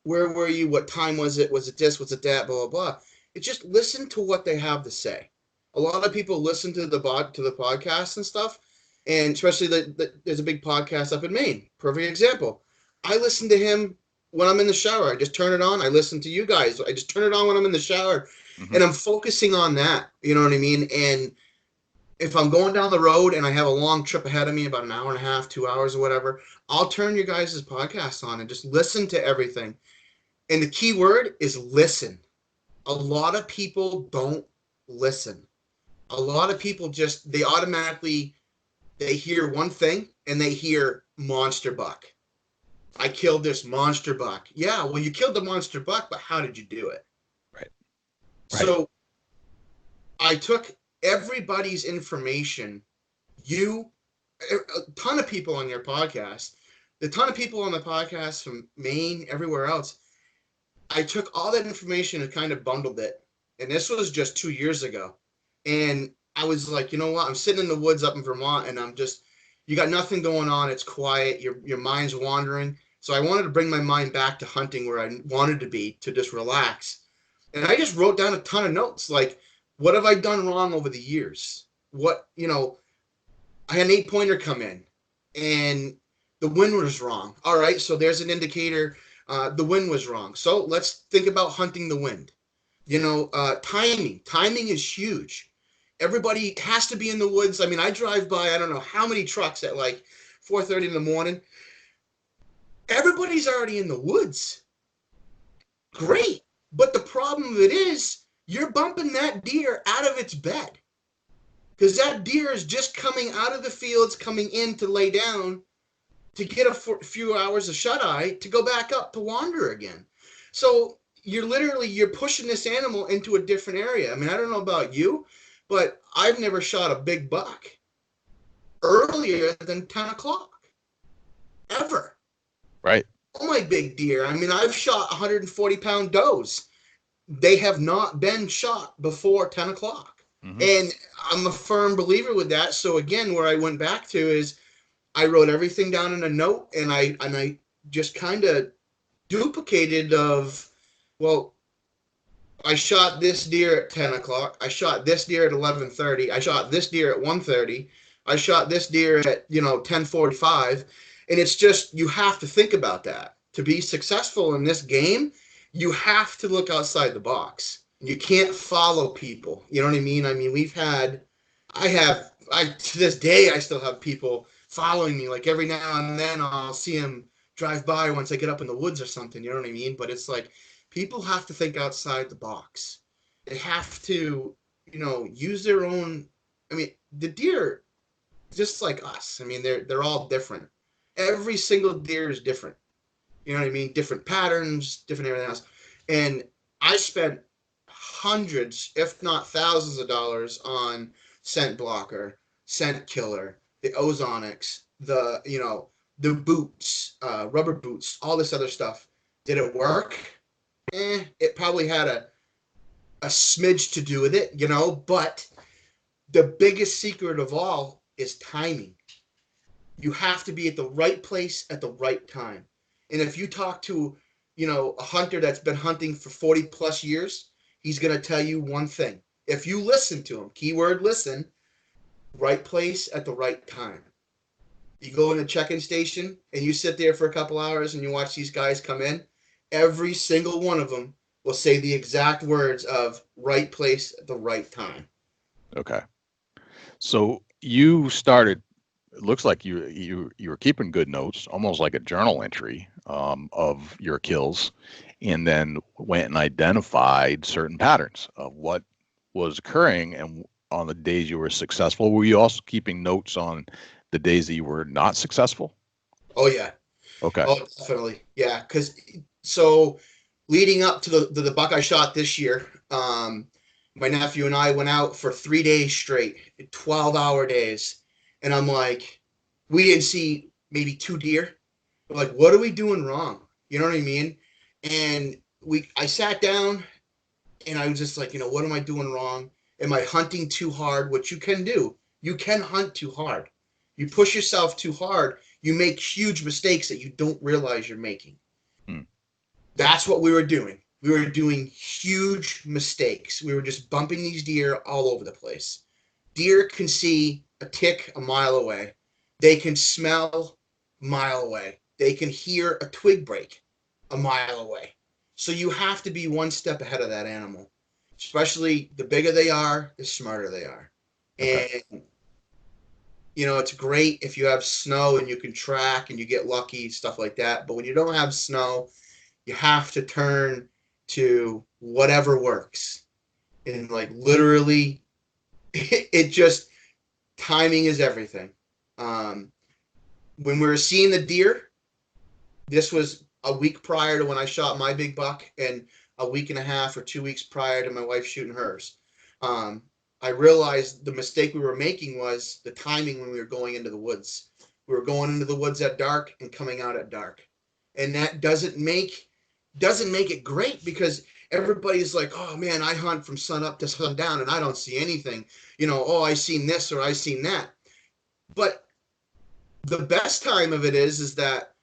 Speaker 2: where were you? What time was it? Was it this? Was it that? Blah, blah, blah. It's just listen to what they have to say. A lot of people listen to the podcast and stuff, and especially there's a big podcast up in Maine. Perfect example. I listen to him when I'm in the shower. I just turn it on. I listen to you guys. I just turn it on when I'm in the shower,
Speaker 1: Hmm.
Speaker 2: and I'm focusing on that. You know what I mean? And if I'm going down the road and I have a long trip ahead of me, about an hour and a half, 2 hours or whatever, I'll turn your guys' podcast on and just listen to everything. And the key word is listen. A lot of people don't listen. A lot of people they hear one thing and they hear monster buck. I killed this monster buck. Yeah, well, you killed the monster buck, but how did you do it?
Speaker 1: Right. Right.
Speaker 2: So I took everybody's information. A ton of people on your podcast, the ton of people on the podcast from Maine, everywhere else. I took all that information and kind of bundled it. And this was just 2 years ago. And I was like, you know what? I'm sitting in the woods up in Vermont and you got nothing going on. It's quiet. Your mind's wandering. So I wanted to bring my mind back to hunting where I wanted to be, to just relax. And I just wrote down a ton of notes. Like, what have I done wrong over the years? I had an 8-pointer come in and the wind was wrong. All right. So there's an indicator. The wind was wrong. So let's think about hunting the wind. Timing. Timing is huge. Everybody has to be in the woods. I mean, I drive by, I don't know how many trucks at like 4:30 in the morning. Everybody's already in the woods. Great. But the problem of it is you're bumping that deer out of its bed because that deer is just coming out of the fields, coming in to lay down to get a few hours of shut-eye to go back up to wander again. So you're pushing this animal into a different area. I mean, I don't know about you, but I've never shot a big buck earlier than 10 o'clock, ever.
Speaker 1: Right.
Speaker 2: Oh, my big deer. I mean, I've shot 140-pound does. They have not been shot before 10 o'clock.
Speaker 1: Mm-hmm.
Speaker 2: And I'm a firm believer with that. So again, where I went back to is I wrote everything down in a note, and I just kind of duplicated I shot this deer at 10 o'clock. I shot this deer at 11:30. I shot this deer at 1:30. I shot this deer at 10:45. And it's just, you have to think about that. To be successful in this game, you have to look outside the box. You can't follow people. You know what I mean? I mean, to this day, I still have people following me. Like every now and then I'll see them drive by once I get up in the woods or something. You know what I mean? But it's like, people have to think outside the box. They have to, use their own. I mean, the deer, just like us. I mean, they're all different. Every single deer is different. You know what I mean? Different patterns, different everything else. And I spent hundreds, if not thousands of dollars on scent blocker, scent killer, the ozonics, the boots, rubber boots, all this other stuff. Did it work? It probably had a smidge to do with it, but the biggest secret of all is timing. You have to be at the right place at the right time. And if you talk to, a hunter that's been hunting for 40 plus years, he's going to tell you one thing. If you listen to him, keyword listen, right place at the right time. You go in a check-in station and you sit there for a couple hours and you watch these guys come in. Every single one of them will say the exact words of right place at the right time.
Speaker 1: Okay. So you started, it looks like you were keeping good notes, almost like a journal entry of your kills, and then went and identified certain patterns of what was occurring. And on the days you were successful, were you also keeping notes on the days that you were not successful?
Speaker 2: Oh, yeah.
Speaker 1: Okay.
Speaker 2: Oh, definitely. Yeah. So leading up to the buck I shot this year, my nephew and I went out for 3 days straight, 12-hour days. And I'm like, we didn't see maybe 2 deer. We're like, what are we doing wrong? You know what I mean? And I sat down and I was just like, what am I doing wrong? Am I hunting too hard? What you can do, you can hunt too hard. You push yourself too hard, you make huge mistakes that you don't realize you're making. That's what we were doing. We were doing huge mistakes. We were just bumping these deer all over the place. Deer can see a tick a mile away. They can smell a mile away. They can hear a twig break a mile away. So you have to be one step ahead of that animal. Especially the bigger they are, the smarter they are. Okay. And it's great if you have snow and you can track and you get lucky, stuff like that. But when you don't have snow, you have to turn to whatever works. And literally, it just, timing is everything. When we were seeing the deer, This was a week prior to when I shot my big buck, and a week and a half or 2 weeks prior to my wife shooting hers. I realized the mistake we were making was the timing when we were going into the woods. We were going into the woods at dark and coming out at dark, and that doesn't make it great, because everybody's like, oh man, I hunt from sun up to sundown and I don't see anything. Oh, I seen this or I seen that. But the best time of it is that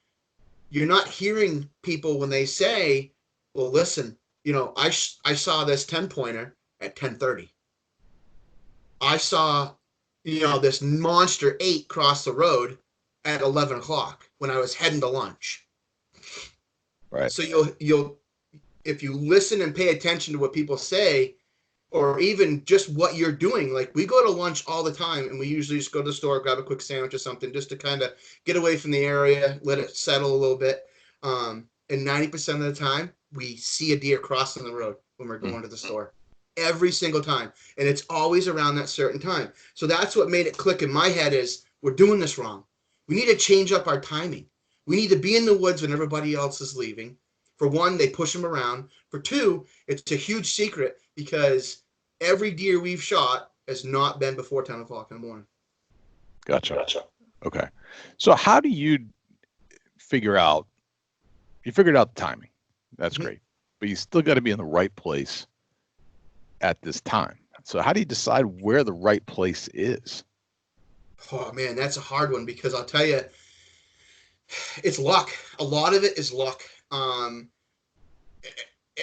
Speaker 2: you're not hearing people when they say, well, listen, I saw this 10-pointer at 10:30. I saw, this monster 8 cross the road at 11 o'clock when I was heading to lunch.
Speaker 1: Right.
Speaker 2: So you'll if you listen and pay attention to what people say, or even just what you're doing. Like, we go to lunch all the time, and we usually just go to the store, grab a quick sandwich or something, just to kind of get away from the area, let it settle a little bit. And 90% of the time, we see a deer crossing the road when we're going to the store. Every single time. And it's always around that certain time. So that's what made it click in my head is, we're doing this wrong. We need to change up our timing. We need to be in the woods when everybody else is leaving. For one, they push them around. For two, it's a huge secret, because every deer we've shot has not been before 10 o'clock in the morning.
Speaker 1: Gotcha. Okay. So how do you figured out the timing? That's great. But you still got to be in the right place at this time. So how do you decide where the right place is?
Speaker 2: Oh man, that's a hard one, because I'll tell you, it's luck. A lot of it is luck.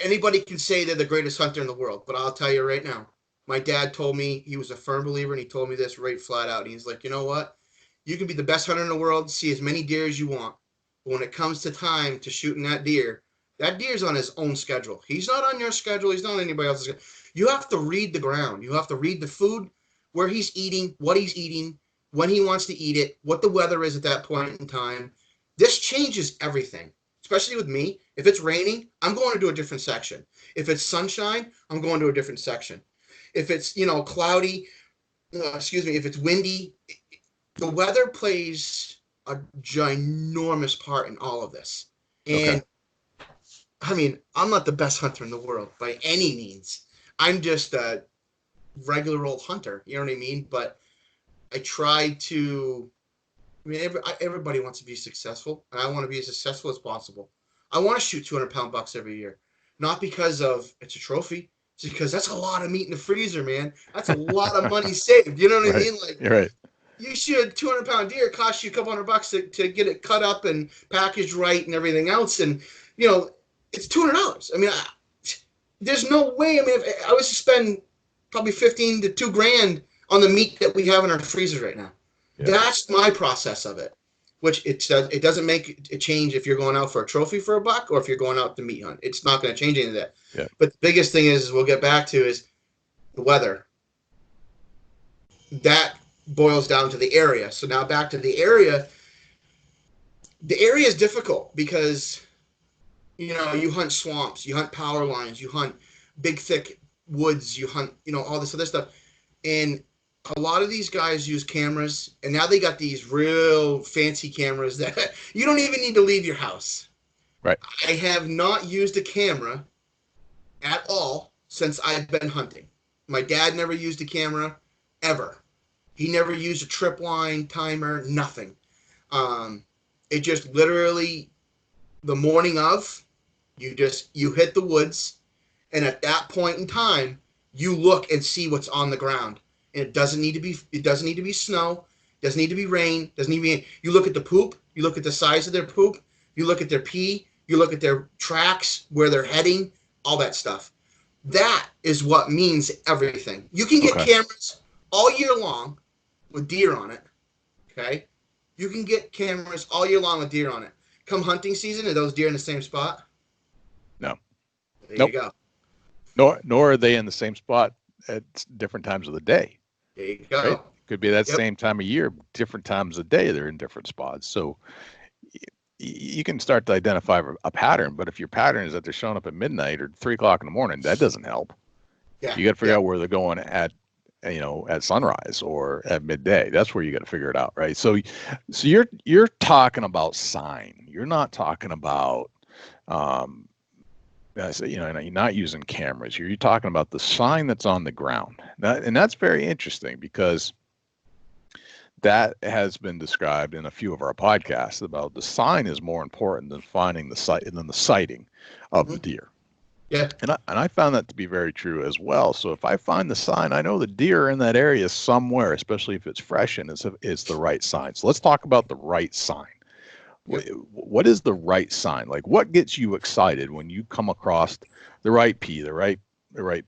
Speaker 2: Anybody can say they're the greatest hunter in the world, but I'll tell you right now, my dad told me, he was a firm believer, and he told me this right flat out. He's like, you know what? You can be the best hunter in the world, see as many deer as you want. But when it comes to time to shooting that deer's on his own schedule. He's not on your schedule. He's not on anybody else's schedule. You have to read the ground. You have to read the food, where he's eating, what he's eating, when he wants to eat it, what the weather is at that point in time. This changes everything, especially with me. If it's raining, I'm going to do a different section. If it's sunshine, I'm going to a different section. If it's, cloudy, if it's windy, the weather plays a ginormous part in all of this. And I mean, I'm not the best hunter in the world by any means. I'm just a regular old hunter, you know what I mean? But I try to, everybody wants to be successful, and I want to be as successful as possible. I want to shoot 200-pound bucks every year, not because of it's a trophy. It's because that's a lot of meat in the freezer, man. That's a lot of money saved. You know what I mean? Like,
Speaker 1: you're right.
Speaker 2: You shoot a 200-pound deer, it costs you a couple $100 to get it cut up and packaged right and everything else, and it's $200. I mean, there's no way. I mean, if I was to spend probably $15 to $2,000 on the meat that we have in our freezers right now. Yeah. That's my process of it. Which it doesn't make a change if you're going out for a trophy for a buck or if you're going out to meat hunt. It's not going to change any of that.
Speaker 1: Yeah.
Speaker 2: But the biggest thing is we'll get back to is the weather. That boils down to the area. So now back to the area. The area is difficult because you hunt swamps, you hunt power lines, you hunt big thick woods, you hunt all this other stuff, and a lot of these guys use cameras, and now they got these real fancy cameras that you don't even need to leave your house.
Speaker 1: Right.
Speaker 2: I have not used a camera at all since I've been hunting. My dad never used a camera ever. He never used a trip line, timer, nothing. It just literally, the morning of, you hit the woods, and at that point in time, you look and see what's on the ground. And it doesn't need to be snow, doesn't need to be rain, doesn't need to be. You look at the poop, you look at the size of their poop, you look at their pee, you look at their tracks, where they're heading, all that stuff. That is what means everything. You can get cameras all year long with deer on it. Okay? You can get cameras all year long with deer on it. Come hunting season, are those deer in the same spot?
Speaker 1: No.
Speaker 2: There you go.
Speaker 1: Nor are they in the same spot at different times of the day.
Speaker 2: There you go.
Speaker 1: Right? Could be that same time of year, different times of day, they're in different spots. So you can start to identify a pattern, but if your pattern is that they're showing up at midnight or 3 o'clock in the morning, that doesn't help. Yeah. You got to figure out where they're going at at sunrise or at midday. That's where you got to figure it out, right? So you're talking about sign. You're not talking about, you're not using cameras. You're talking about the sign that's on the ground. And that's very interesting because that has been described in a few of our podcasts about the sign is more important than finding the site than the sighting of the deer.
Speaker 2: Yeah.
Speaker 1: And I found that to be very true as well. So if I find the sign, I know the deer in that area somewhere, especially if it's fresh and it's the right sign. So let's talk about the right sign. Yep. What is the right sign? Like, what gets you excited when you come across the right pee, the right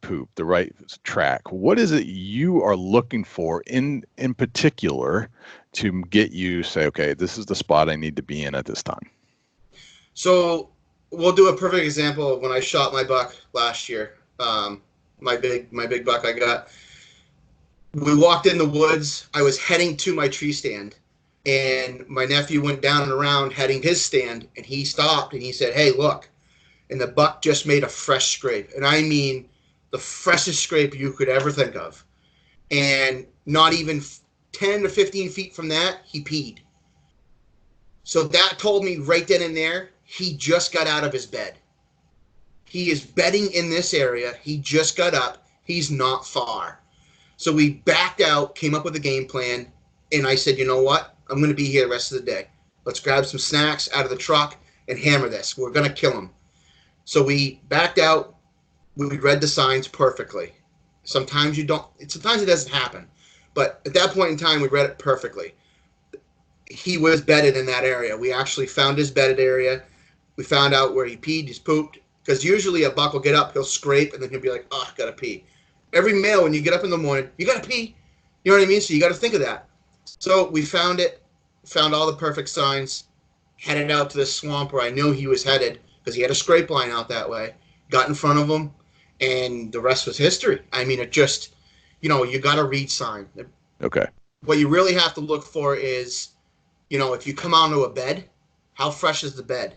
Speaker 1: poop, the right track? What is it you are looking for in particular to get you say, okay, this is the spot I need to be in at this time?
Speaker 2: So we'll do a perfect example of when I shot my buck last year. My big buck I got. We walked in the woods. I was heading to my tree stand, and my nephew went down and around heading his stand, and he stopped and he said, "Hey, look!" And the buck just made a fresh scrape, and I mean the freshest scrape you could ever think of. And not even 10 to 15 feet from that, he peed. So that told me right then and there, he just got out of his bed. He is bedding in this area. He just got up. He's not far. So we backed out, came up with a game plan, and I said, you know what? I'm going to be here the rest of the day. Let's grab some snacks out of the truck and hammer this. We're going to kill him. So we backed out. We read the signs perfectly. Sometimes you don't. Sometimes it doesn't happen. But at that point in time, we read it perfectly. He was bedded in that area. We actually found his bedded area. We found out where he peed, he's pooped. Because usually a buck will get up, he'll scrape, and then he'll be like, oh, I gotta pee. Every male, when you get up in the morning, you gotta pee. You know what I mean? So you gotta think of that. So we found it, found all the perfect signs, headed out to this swamp where I knew he was headed, because he had a scrape line out that way, got in front of him, and the rest was history. I mean, it just, you gotta read sign.
Speaker 1: Okay.
Speaker 2: What you really have to look for is, if you come onto a bed, how fresh is the bed?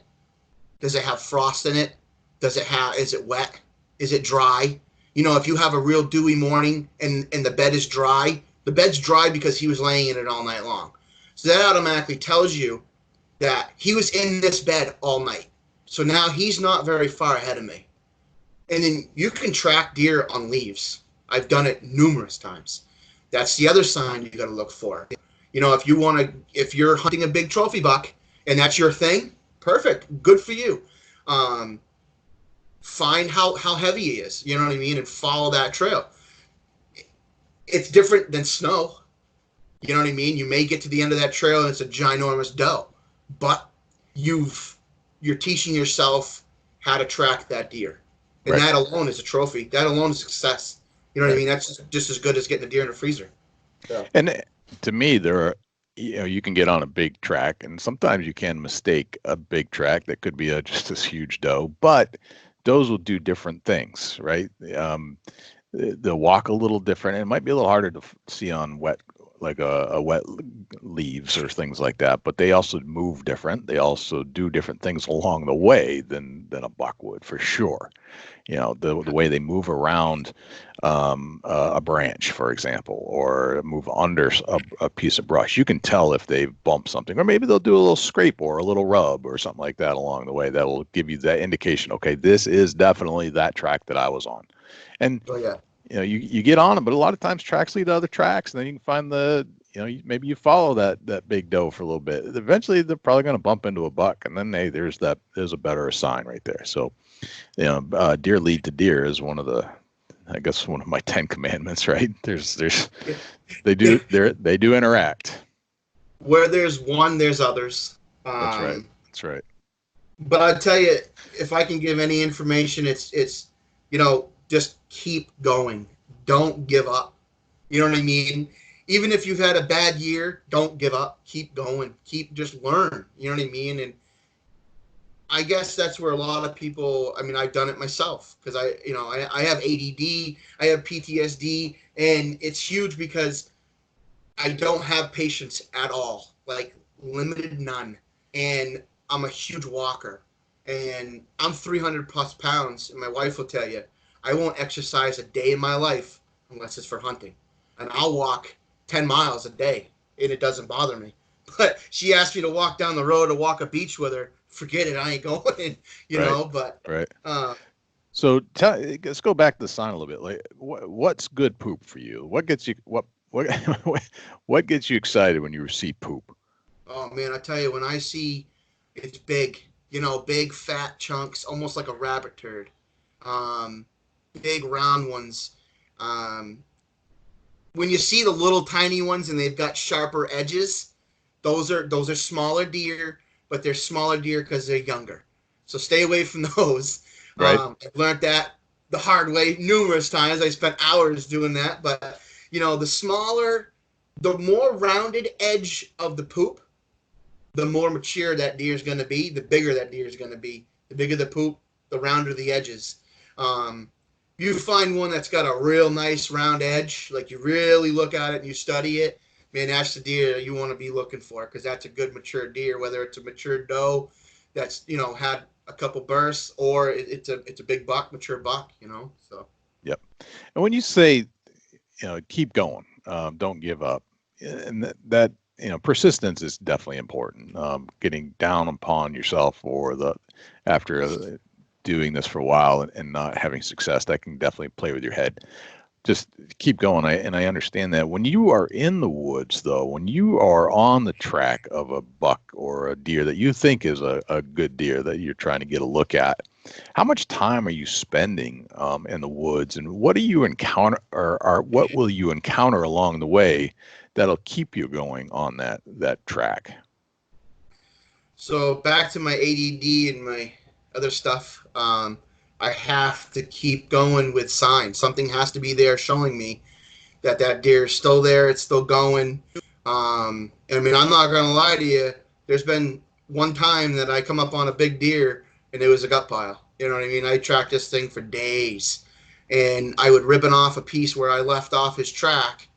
Speaker 2: Does it have frost in it? Is it wet? Is it dry? If you have a real dewy morning and the bed is dry, the bed's dry because he was laying in it all night long. So that automatically tells you that he was in this bed all night. So now he's not very far ahead of me. And then you can track deer on leaves. I've done it numerous times. That's the other sign you got to look for. If you're hunting a big trophy buck and that's your thing, perfect, good for you. Find how heavy he is, you know what I mean, and follow that trail. It's different than snow, you know what I mean. You may get to the end of that trail and it's a ginormous doe, but you're teaching yourself how to track that deer, and right. That alone is a trophy. That alone is success. You know what I mean? That's just as good as getting a deer in a freezer. So.
Speaker 1: And to me, there are, you can get on a big track, and sometimes you can mistake a big track that could be just this huge doe, but does will do different things, right? They'll walk a little different, and it might be a little harder to see on wet, like a wet leaves or things like that. But they also move different. They also do different things along the way than a buck would, for sure. The way they move around a branch, for example, or move under a piece of brush. You can tell if they've bumped something, or maybe they'll do a little scrape or a little rub or something like that along the way. That'll give you that indication. Okay, this is definitely that track that I was on. And you get on them, but a lot of times tracks lead to other tracks, and then you can find maybe you follow that big doe for a little bit. Eventually, they're probably going to bump into a buck, and then there's a better sign right there. So, deer lead to deer is one of my 10 commandments, right? They do interact.
Speaker 2: Where there's one, there's others.
Speaker 1: That's right.
Speaker 2: But I tell you, if I can give any information, it's just keep going. Don't give up. You know what I mean? Even if you've had a bad year, don't give up. Keep going. Just learn. You know what I mean? And I guess that's where a lot of people, I've done it myself because I have ADD, I have PTSD, and it's huge because I don't have patience at all, like limited none. And I'm a huge walker, and I'm 300 plus pounds, and my wife will tell you, I won't exercise a day in my life unless it's for hunting. and I'll walk 10 miles a day, and it doesn't bother me. But she asked me to walk down the road to walk a beach with her. Forget it, I ain't going.
Speaker 1: Right.
Speaker 2: But
Speaker 1: Right.
Speaker 2: uh,
Speaker 1: So let's go back to the sign a little bit. Like, what's good poop for you? What gets you what what gets you excited when you see poop?
Speaker 2: oh man, I tell you, when I see it's big, big fat chunks, almost like a rabbit turd, um, big round ones. Um, when you see the little tiny ones and they've got sharper edges, those are smaller deer, but they're smaller deer because they're younger. So stay away from those.
Speaker 1: Right.
Speaker 2: I've learned that the hard way numerous times. I spent hours doing that, but the smaller, the more rounded edge of the poop, the more mature that deer is going to be, the bigger that deer is going to be. The bigger the poop, the rounder the edges. Um, you find one that's got a real nice round edge, like you really look at it and you study it, man, that's the deer you want to be looking for, because that's a good mature deer, whether it's a mature doe that's, had a couple bursts, or it's a big buck, mature buck, so.
Speaker 1: Yep. And when you say, keep going, don't give up, and that persistence is definitely important. Getting down upon yourself after doing this for a while and not having success, that can definitely play with your head. Just keep going. I understand that. When you are in the woods, though, when you are on the track of a buck or a deer that you think is a good deer that you're trying to get a look at, how much time are you spending in the woods, and what do you encounter, or what will you encounter along the way that'll keep you going on that track?
Speaker 2: So back to my ADD and my other stuff. I have to keep going with signs. Something has to be there showing me that deer is still there. It's still going. I mean, I'm not gonna lie to you. There's been one time that I come up on a big deer and it was a gut pile. You know what I mean? I tracked this thing for days, and I would ribbon off a piece where I left off his track,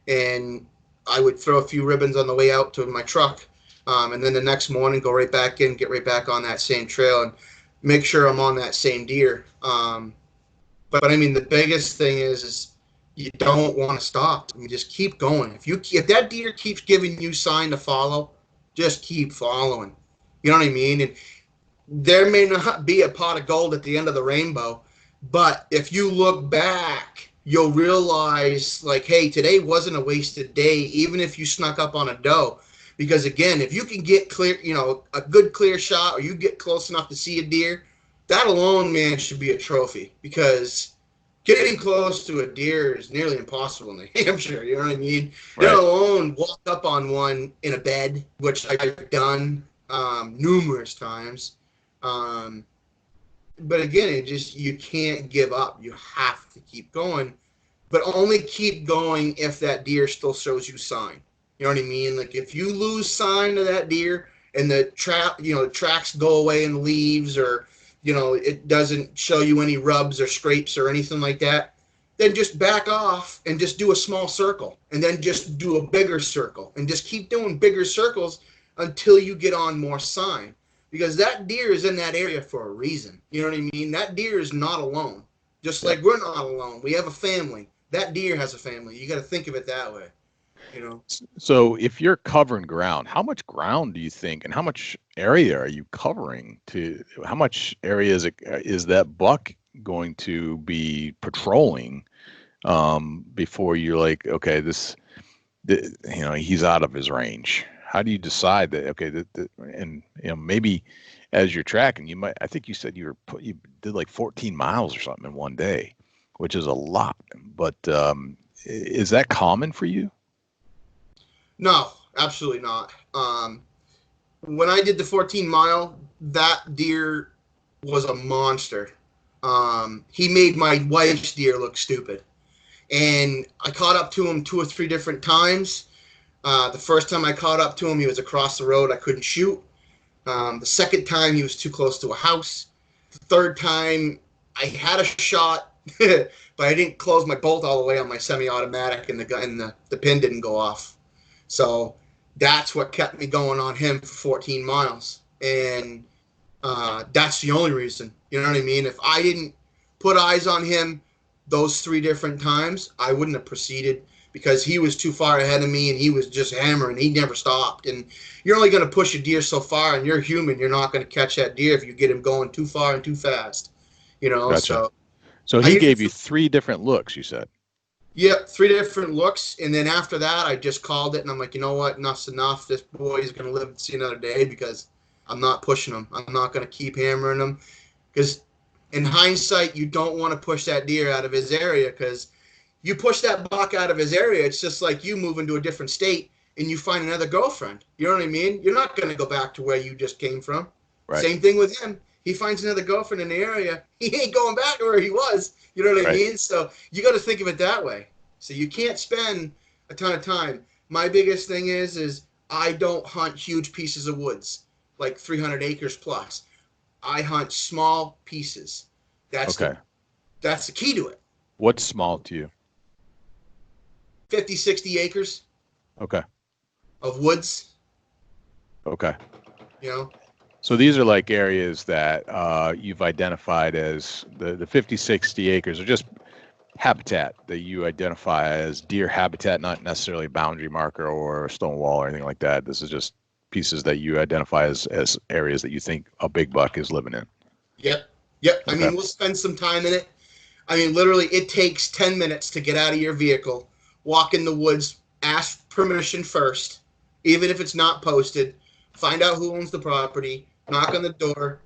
Speaker 2: and I would throw a few ribbons on the way out to my truck, and then the next morning go right back in, get right back on that same trail, and make sure I'm on that same deer. But I mean, the biggest thing is you don't want to stop. I mean, just keep going. If that deer keeps giving you sign to follow, just keep following. You know what I mean? And there may not be a pot of gold at the end of the rainbow, but if you look back, you'll realize, like, hey, today wasn't a wasted day, even if you snuck up on a doe. Because again, if you can get clear, a good clear shot, or you get close enough to see a deer, that alone, man, should be a trophy. Because getting close to a deer is nearly impossible in New Hampshire. You know what I mean?
Speaker 1: Right.
Speaker 2: Let alone walk up on one in a bed, which I've done numerous times. But again, you can't give up. You have to keep going, but only keep going if that deer still shows you sign. You know what I mean? Like, if you lose sign of that deer and the tracks go away in leaves, or it doesn't show you any rubs or scrapes or anything like that, then just back off and just do a small circle, and then just do a bigger circle, and just keep doing bigger circles until you get on more sign. Because that deer is in that area for a reason. You know what I mean? That deer is not alone. Just like we're not alone. We have a family. That deer has a family. You got to think of it that way.
Speaker 1: So if you're covering ground, how much ground do you think, and how much area are you covering? How much area is that buck going to be patrolling before you're like, okay, he's out of his range? How do you decide that? Okay, and maybe as you're tracking, I think you said you did like 14 miles or something in one day, which is a lot. But is that common for you?
Speaker 2: No, absolutely not. When I did the 14-mile, that deer was a monster. He made my wife's deer look stupid. And I caught up to him 2 or 3 different times. The first time I caught up to him, he was across the road. I couldn't shoot. The second time, he was too close to a house. The third time, I had a shot, but I didn't close my bolt all the way on my semi-automatic, and the pin didn't go off. So that's what kept me going on him for 14 miles. And that's the only reason. You know what I mean? If I didn't put eyes on him those 3 different times, I wouldn't have proceeded, because he was too far ahead of me and he was just hammering. He never stopped. And you're only going to push a deer so far, and you're human. You're not going to catch that deer if you get him going too far and too fast.
Speaker 1: Gotcha. So
Speaker 2: I
Speaker 1: he
Speaker 2: usually,
Speaker 1: gave you 3 different looks, you said.
Speaker 2: yeah, 3 different looks. And then after that, I just called it, and I'm like, you know what? Enough's enough. This boy is going to live to see another day because I'm not pushing him. I'm not going to keep hammering him. Because in hindsight, you don't want to push that deer out of his area, because you push that buck out of his area, it's just like you moving to a different state and you find another girlfriend. You know what I mean? You're not going to go back to where you just came from.
Speaker 1: Right.
Speaker 2: Same thing with him. He finds another girlfriend in the area. He ain't going back to where he was. You know what I mean? So you got to think of it that way. So you can't spend a ton of time. My biggest thing is I don't hunt huge pieces of woods, like 300 acres plus. I hunt small pieces. That's the key to it.
Speaker 1: What's small to you?
Speaker 2: 50, 60 acres.
Speaker 1: Okay.
Speaker 2: Of woods.
Speaker 1: Okay.
Speaker 2: You know?
Speaker 1: So these are like areas that you've identified as the 50, 60 acres are just habitat that you identify as deer habitat, not necessarily a boundary marker or a stone wall or anything like that. This is just pieces that you identify as areas that you think a big buck is living in.
Speaker 2: Yep.
Speaker 1: Okay.
Speaker 2: I mean, we'll spend some time in it. I mean, literally, it takes 10 minutes to get out of your vehicle, walk in the woods, ask permission first, even if it's not posted, find out who owns the property, knock on the door,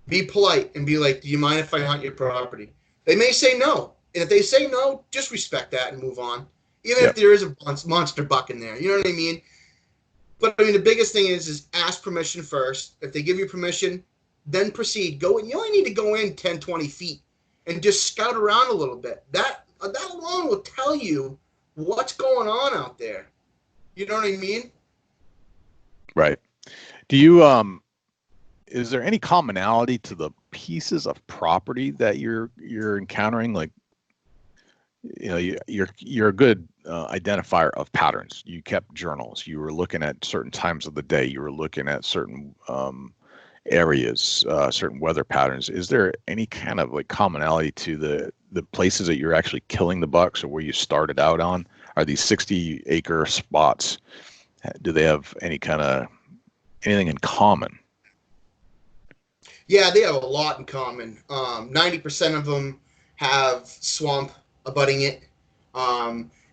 Speaker 2: be polite, and be like, do you mind if I hunt your property? They may say no. And if they say no, just respect that and move on. Even if there is a monster buck in there. You know what I mean? But, I mean, the biggest thing is ask permission first. If they give you permission, then proceed. Go in. You only need to go in 10, 20 feet and just scout around a little bit. That alone will tell you what's going on out there. You know what I mean?
Speaker 1: Right. Do you is there any commonality to the pieces of property that you're encountering? Like, you know, you're a good identifier of patterns. You kept journals. You were looking at certain times of the day. You were looking at certain areas, certain weather patterns. Is there any kind of like commonality to the places that you're actually killing the bucks, or where you started out on? Are these 60-acre spots? Do they have anything in common?
Speaker 2: Yeah, they have a lot in common. 90% of them have swamp abutting it.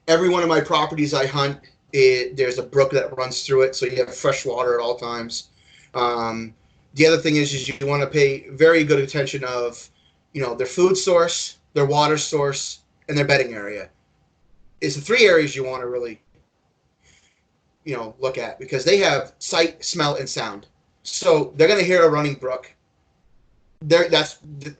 Speaker 2: Every one of my properties I hunt, there's a brook that runs through it, so you have fresh water at all times. The other thing is you want to pay very good attention of, their food source, their water source, and their bedding area. It's the 3 areas you want to really, look at, because they have sight, smell, and sound. So they're going to hear a running brook. That's where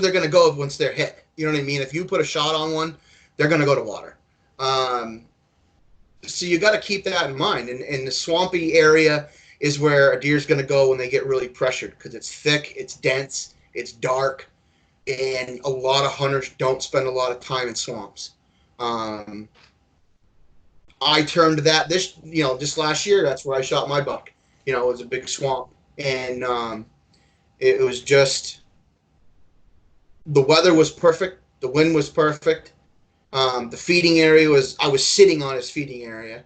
Speaker 2: they're going to go once they're hit. You know what I mean? If you put a shot on one, they're going to go to water. So you got to keep that in mind. And the swampy area is where a deer's going to go when they get really pressured, because it's thick, it's dense, it's dark, and a lot of hunters don't spend a lot of time in swamps. I turned to that just last year. That's where I shot my buck. It was a big swamp, and it was just, the weather was perfect, the wind was perfect. The feeding area I was sitting on his feeding area.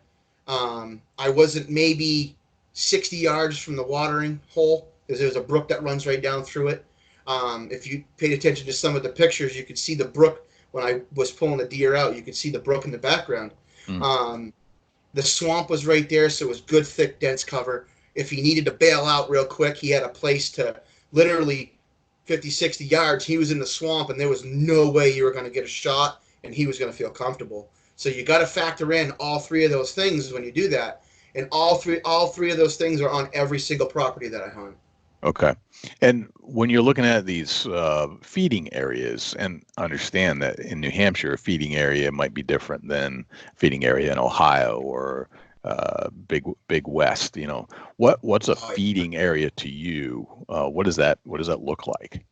Speaker 2: I wasn't maybe 60 yards from the watering hole, because there's a brook that runs right down through it. If you paid attention to some of the pictures, you could see the brook. When I was pulling the deer out, you could see the brook in the background. The swamp was right there, so it was good, thick, dense cover. If he needed to bail out real quick, he had a place to literally 50, 60 yards. He was in the swamp, and there was no way you were going to get a shot, and he was going to feel comfortable. So you got to factor in all 3 of those things when you do that. And all three of those things are on every single property that I hunt.
Speaker 1: Okay. And when you're looking at these feeding areas, and understand that in New Hampshire, a feeding area might be different than feeding area in Ohio or big West. What's a feeding area to you? What does that look like?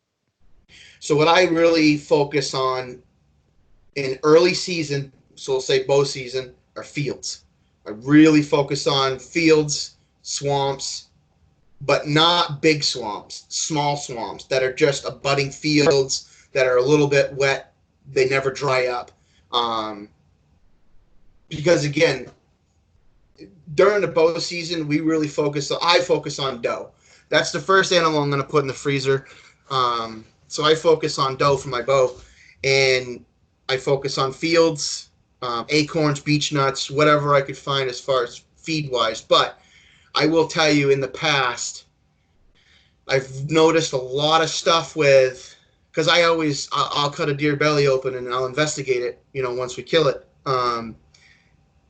Speaker 2: So what I really focus on in early season, so we'll say bow season, are fields. I really focus on fields, swamps, but not big swamps, small swamps that are just abutting fields that are a little bit wet. They never dry up. because again, during the bow season, I focus on doe. That's the first animal I'm going to put in the freezer. So I focus on doe for my bow, and I focus on fields, acorns, beech nuts, whatever I could find as far as feed wise. But I will tell you, in the past, I've noticed a lot of stuff with, because I'll cut a deer belly open and I'll investigate it, once we kill it.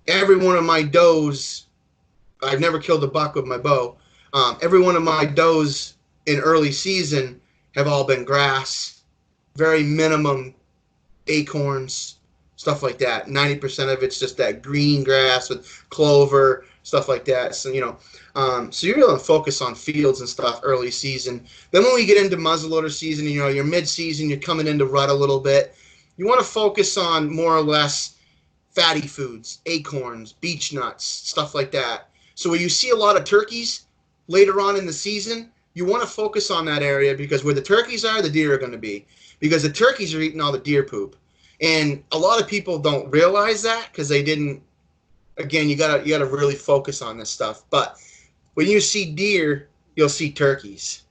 Speaker 2: Every one of my does, I've never killed a buck with my bow. Every one of my does in early season have all been grass, very minimum acorns, stuff like that. 90% of it's just that green grass with clover, stuff like that. So, so you're going to focus on fields and stuff early season. Then when we get into muzzleloader season, you're mid-season, you're coming into rut a little bit. You want to focus on more or less fatty foods, acorns, beech nuts, stuff like that. So where you see a lot of turkeys later on in the season, you want to focus on that area, because where the turkeys are, the deer are going to be, because the turkeys are eating all the deer poop. And a lot of people don't realize that because they didn't. Again, you gotta really focus on this stuff. But when you see deer, you'll see turkeys,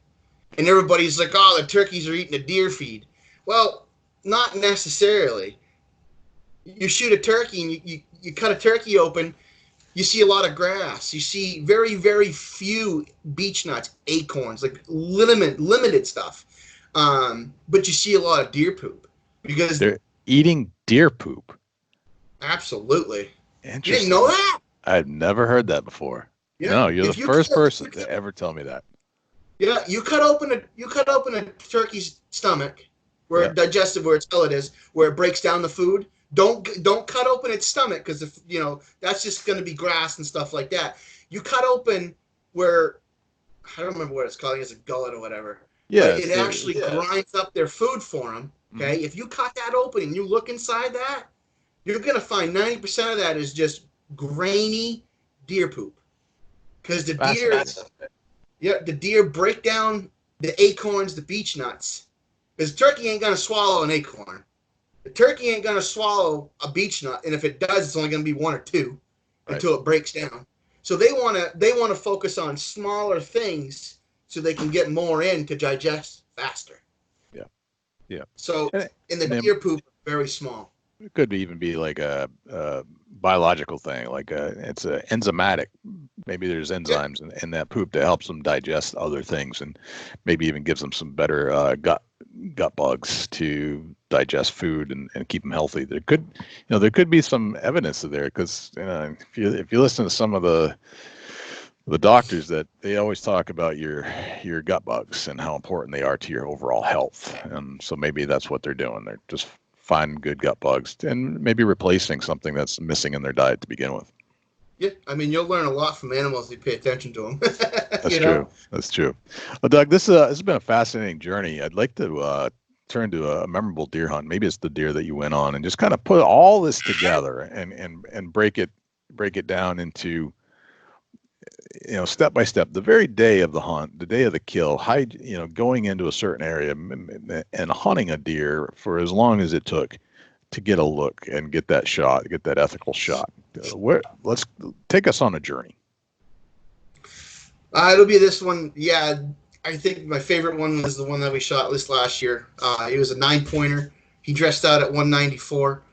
Speaker 2: and everybody's like, "Oh, the turkeys are eating the deer feed." Well, not necessarily. You shoot a turkey and you cut a turkey open. You see a lot of grass. You see very, very few beech nuts, acorns, like limited stuff. But you see a lot of deer poop because
Speaker 1: they're eating deer poop.
Speaker 2: Absolutely.
Speaker 1: Interesting.
Speaker 2: You didn't know that?
Speaker 1: I've never heard that before. Yeah. No, you're the first person to ever tell me that.
Speaker 2: Yeah, you cut open a turkey's stomach, where it digested, where its pellet is, where it breaks down the food. Don't cut open its stomach, because that's just going to be grass and stuff like that. You cut open where, I don't remember what it's called. It's a gullet or whatever. Yeah, but it actually grinds up their food for them. Okay, if you cut that open and you look inside that, you're going to find 90% of that is just grainy deer poop. Because the deer break down the acorns, the beech nuts. Because turkey ain't going to swallow an acorn. The turkey ain't going to swallow a beech nut, and if it does, it's only going to be one or two until it breaks down. So they want to focus on smaller things so they can get more in to digest faster. Yeah. Yeah. So, and the deer poop is very small.
Speaker 1: It could even be like a biological thing, like it's a enzymatic. Maybe there's enzymes in that poop that helps them digest other things, and maybe even gives them some better gut bugs to digest food and keep them healthy. There could be some evidence there, because if you listen to some of the doctors, that they always talk about your gut bugs and how important they are to your overall health, and so maybe that's what they're doing. They're just find good gut bugs and maybe replacing something that's missing in their diet to begin with.
Speaker 2: Yeah, I mean, you'll learn a lot from animals if you pay attention to them.
Speaker 1: That's true. That's true. Well, Doug, this has been a fascinating journey. I'd like to turn to a memorable deer hunt. Maybe it's the deer that you went on, and just kind of put all this together and break it down into, step by step, the very day of the hunt, the day of the kill, going into a certain area and hunting a deer for as long as it took to get a look and get that shot, get that ethical shot. Let's take us on a journey.
Speaker 2: It'll be this one. Yeah, I think my favorite one was the one that we shot this last year. It was a 9-pointer. He dressed out at 194,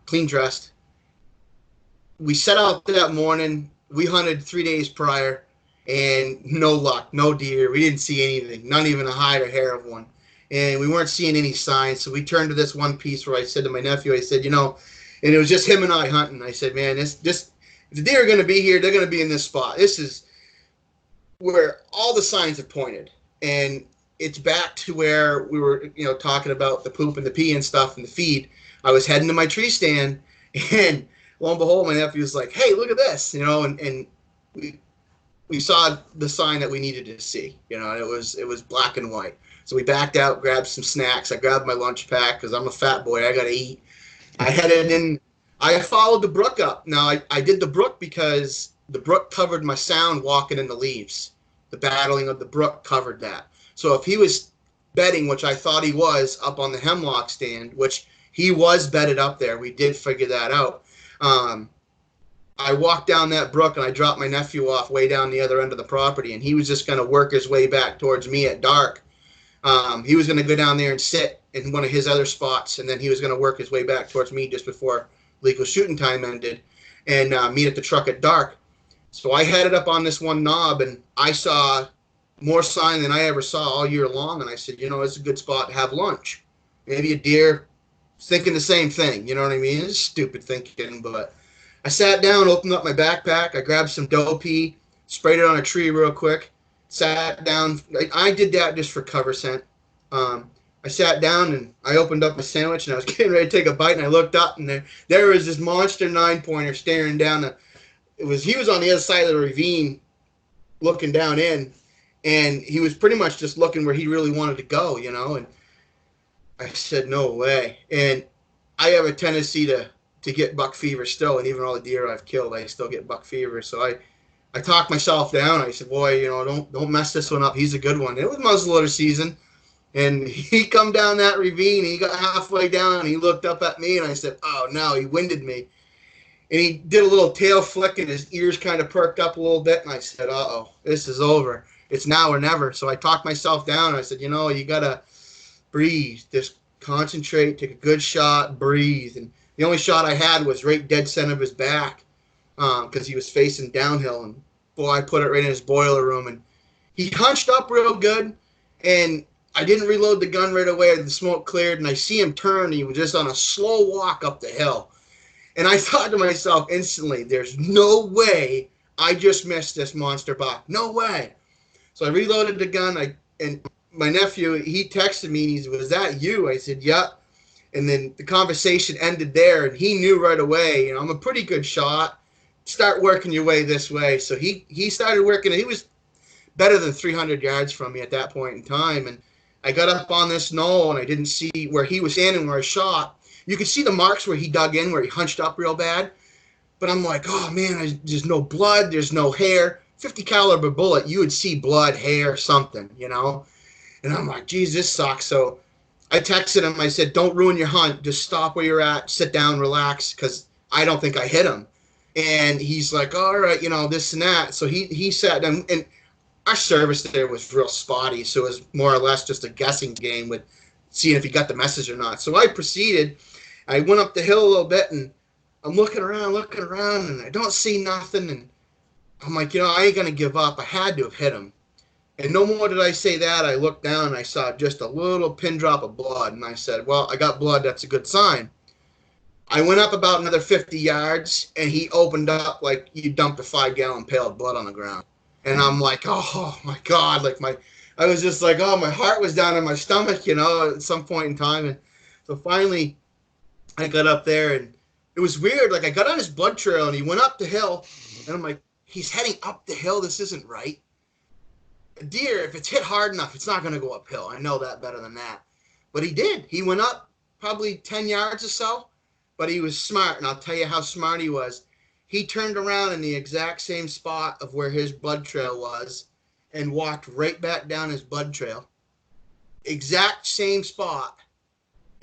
Speaker 2: clean dressed. We set out that morning. We hunted 3 days prior, and no luck, no deer. We didn't see anything, not even a hide or hair of one. And we weren't seeing any signs. So we turned to this one piece where I said to my nephew, I said, and it was just him and I hunting. I said, man, if the deer are going to be here, they're going to be in this spot. This is where all the signs have pointed. And it's back to where we were, talking about the poop and the pee and stuff and the feed. I was heading to my tree stand, and lo and behold, my nephew was like, hey, look at this, and we saw the sign that we needed to see, and it was black and white. So we backed out, grabbed some snacks. I grabbed my lunch pack because I'm a fat boy. I got to eat. I headed in. I followed the brook up. Now, I did the brook because the brook covered my sound walking in the leaves. The battling of the brook covered that. So if he was bedding, which I thought he was, up on the hemlock stand, which he was bedded up there, we did figure that out. I walked down that brook and I dropped my nephew off way down the other end of the property, and he was just going to work his way back towards me at dark. He was going to go down there and sit in one of his other spots, and then he was going to work his way back towards me just before legal shooting time ended, and meet at the truck at dark. So I headed up on this one knob, and I saw more sign than I ever saw all year long, and I said, it's a good spot to have lunch. Maybe a deer thinking the same thing, you know what I mean? It's stupid thinking, but I sat down, opened up my backpack, I grabbed some doe pee, sprayed it on a tree real quick, sat down. I did that just for cover scent. I sat down and I opened up my sandwich and I was getting ready to take a bite, and I looked up and there was this monster 9-pointer staring down. He was on the other side of the ravine looking down in, and he was pretty much just looking where he really wanted to go, and I said, no way. And I have a tendency to get buck fever still, and even all the deer I've killed, I still get buck fever. So I talked myself down. I said, boy, don't mess this one up. He's a good one. It was muzzleloader season, and he come down that ravine. He got halfway down, and he looked up at me, and I said, oh, no, he winded me. And he did a little tail flick, and his ears kind of perked up a little bit, and I said, uh-oh, this is over. It's now or never. So I talked myself down, and I said, you got to breathe. Just concentrate, take a good shot, breathe. And the only shot I had was right dead center of his back, because he was facing downhill. And boy, I put it right in his boiler room. And he hunched up real good, and I didn't reload the gun right away. The smoke cleared, and I see him turn. And he was just on a slow walk up the hill. And I thought to myself instantly, there's no way I just missed this monster buck. No way. So I reloaded the gun. And my nephew, he texted me, and he said, was that you? I said, yeah. And then the conversation ended there, and he knew right away, I'm a pretty good shot. Start working your way this way. So he started working. He was better than 300 yards from me at that point in time. And I got up on this knoll, and I didn't see where he was standing where I shot. You could see the marks where he dug in, where he hunched up real bad. But I'm like, oh, man, there's no blood. There's no hair. 50 caliber bullet, you would see blood, hair, something, And I'm like, geez, this sucks. So I texted him. I said, don't ruin your hunt. Just stop where you're at. Sit down, relax, because I don't think I hit him. And he's like, all right, this and that. So he sat down. And our service there was real spotty, so it was more or less just a guessing game with seeing if he got the message or not. So I proceeded. I went up the hill a little bit, and I'm looking around, and I don't see nothing. And I'm like, I ain't going to give up. I had to have hit him. And no more did I say that. I looked down, and I saw just a little pin drop of blood. And I said, well, I got blood. That's a good sign. I went up about another 50 yards, and he opened up like you dumped a 5-gallon pail of blood on the ground. And I'm like, oh, my God. I was just like, oh, my heart was down in my stomach, at some point in time. And so finally I got up there, and it was weird. Like, I got on his blood trail, and he went up the hill, and I'm like, he's heading up the hill. This isn't right. A deer, if it's hit hard enough, it's not going to go uphill. I know that better than that. But he did. He went up probably 10 yards or so, but he was smart, and I'll tell you how smart he was. He turned around in the exact same spot of where his blood trail was and walked right back down his blood trail. Exact same spot.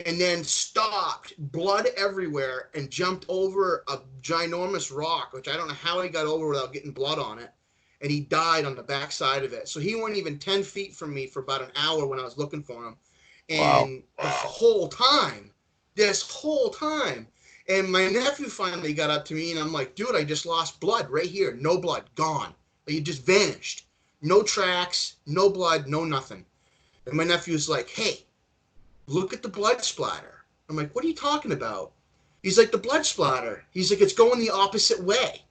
Speaker 2: And then stopped, blood everywhere, and jumped over a ginormous rock, which I don't know how he got over without getting blood on it. And he died on the backside of it. So he wasn't even 10 feet from me for about an hour when I was looking for him. And this whole time, and my nephew finally got up to me, and I'm like, dude, I just lost blood right here. No blood, gone. He just vanished. No tracks, no blood, no nothing. And my nephew's like, hey, look at the blood splatter. I'm like, what are you talking about? He's like, the blood splatter. He's like, it's going the opposite way.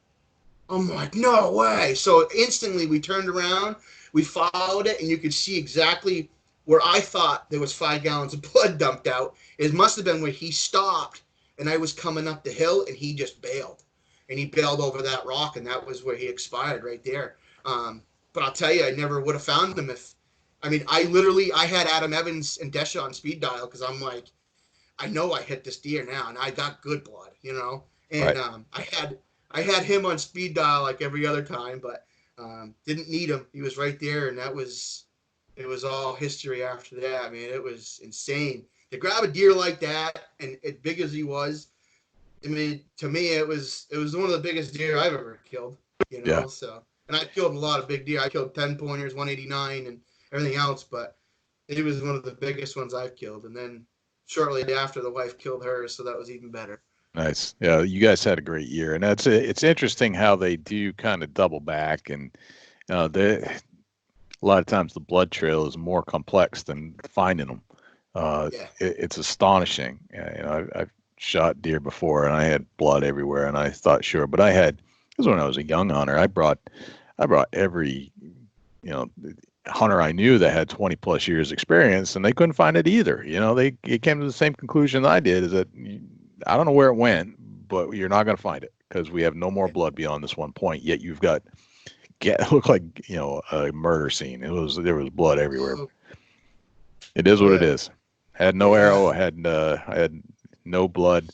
Speaker 2: I'm like, no way. So instantly we turned around, we followed it, and you could see exactly where I thought there was 5 gallons of blood dumped out. It must have been where he stopped, and I was coming up the hill, and he just bailed. And he bailed over that rock, and that was where he expired right there. But I'll tell you, I never would have found him I had Adam Evans and Desha on speed dial, because I'm like, I know I hit this deer now, and I got good blood, And right. I had him on speed dial like every other time, but didn't need him. He was right there, and it was all history after that. I mean, it was insane to grab a deer like that, and as big as he was. I mean, to me, it was one of the biggest deer I've ever killed.
Speaker 1: Yeah.
Speaker 2: So, and I killed a lot of big deer. I killed 10 pointers, 189, and everything else, but it was one of the biggest ones I've killed. And then shortly after, the wife killed hers, so that was even better.
Speaker 1: Nice. Yeah, you guys had a great year, and it's interesting how they do kind of double back, and they a lot of times the blood trail is more complex than finding them.
Speaker 2: Yeah.
Speaker 1: It's astonishing. I've shot deer before, and I had blood everywhere, and I thought sure, but it was when I was a young hunter. I brought every hunter I knew that had 20 plus years experience, and they couldn't find it either. They came to the same conclusion I did: is that I don't know where it went, but you're not going to find it because we have no more blood beyond this one point. Yet you've got it looked like a murder scene. There was blood everywhere. It is what it is. Had no arrow. I had no blood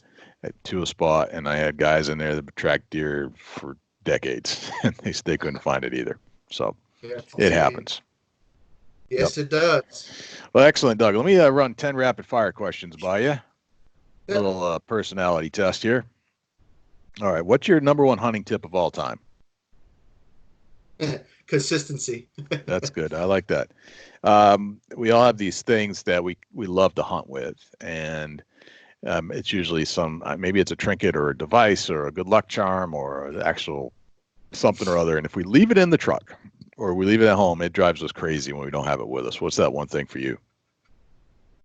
Speaker 1: to a spot, and I had guys in there that tracked deer for decades, and they couldn't find it either. So it happens.
Speaker 2: Yes, It does.
Speaker 1: Well, excellent, Doug. Let me run 10 rapid fire questions by you. Little personality test here. All right. What's your number one hunting tip of all time?
Speaker 2: Consistency.
Speaker 1: That's good. I like that. We all have these things that we love to hunt with, and it's usually maybe it's a trinket or a device or a good luck charm or an actual something or other. And if we leave it in the truck or we leave it at home, it drives us crazy when we don't have it with us. What's that one thing for you?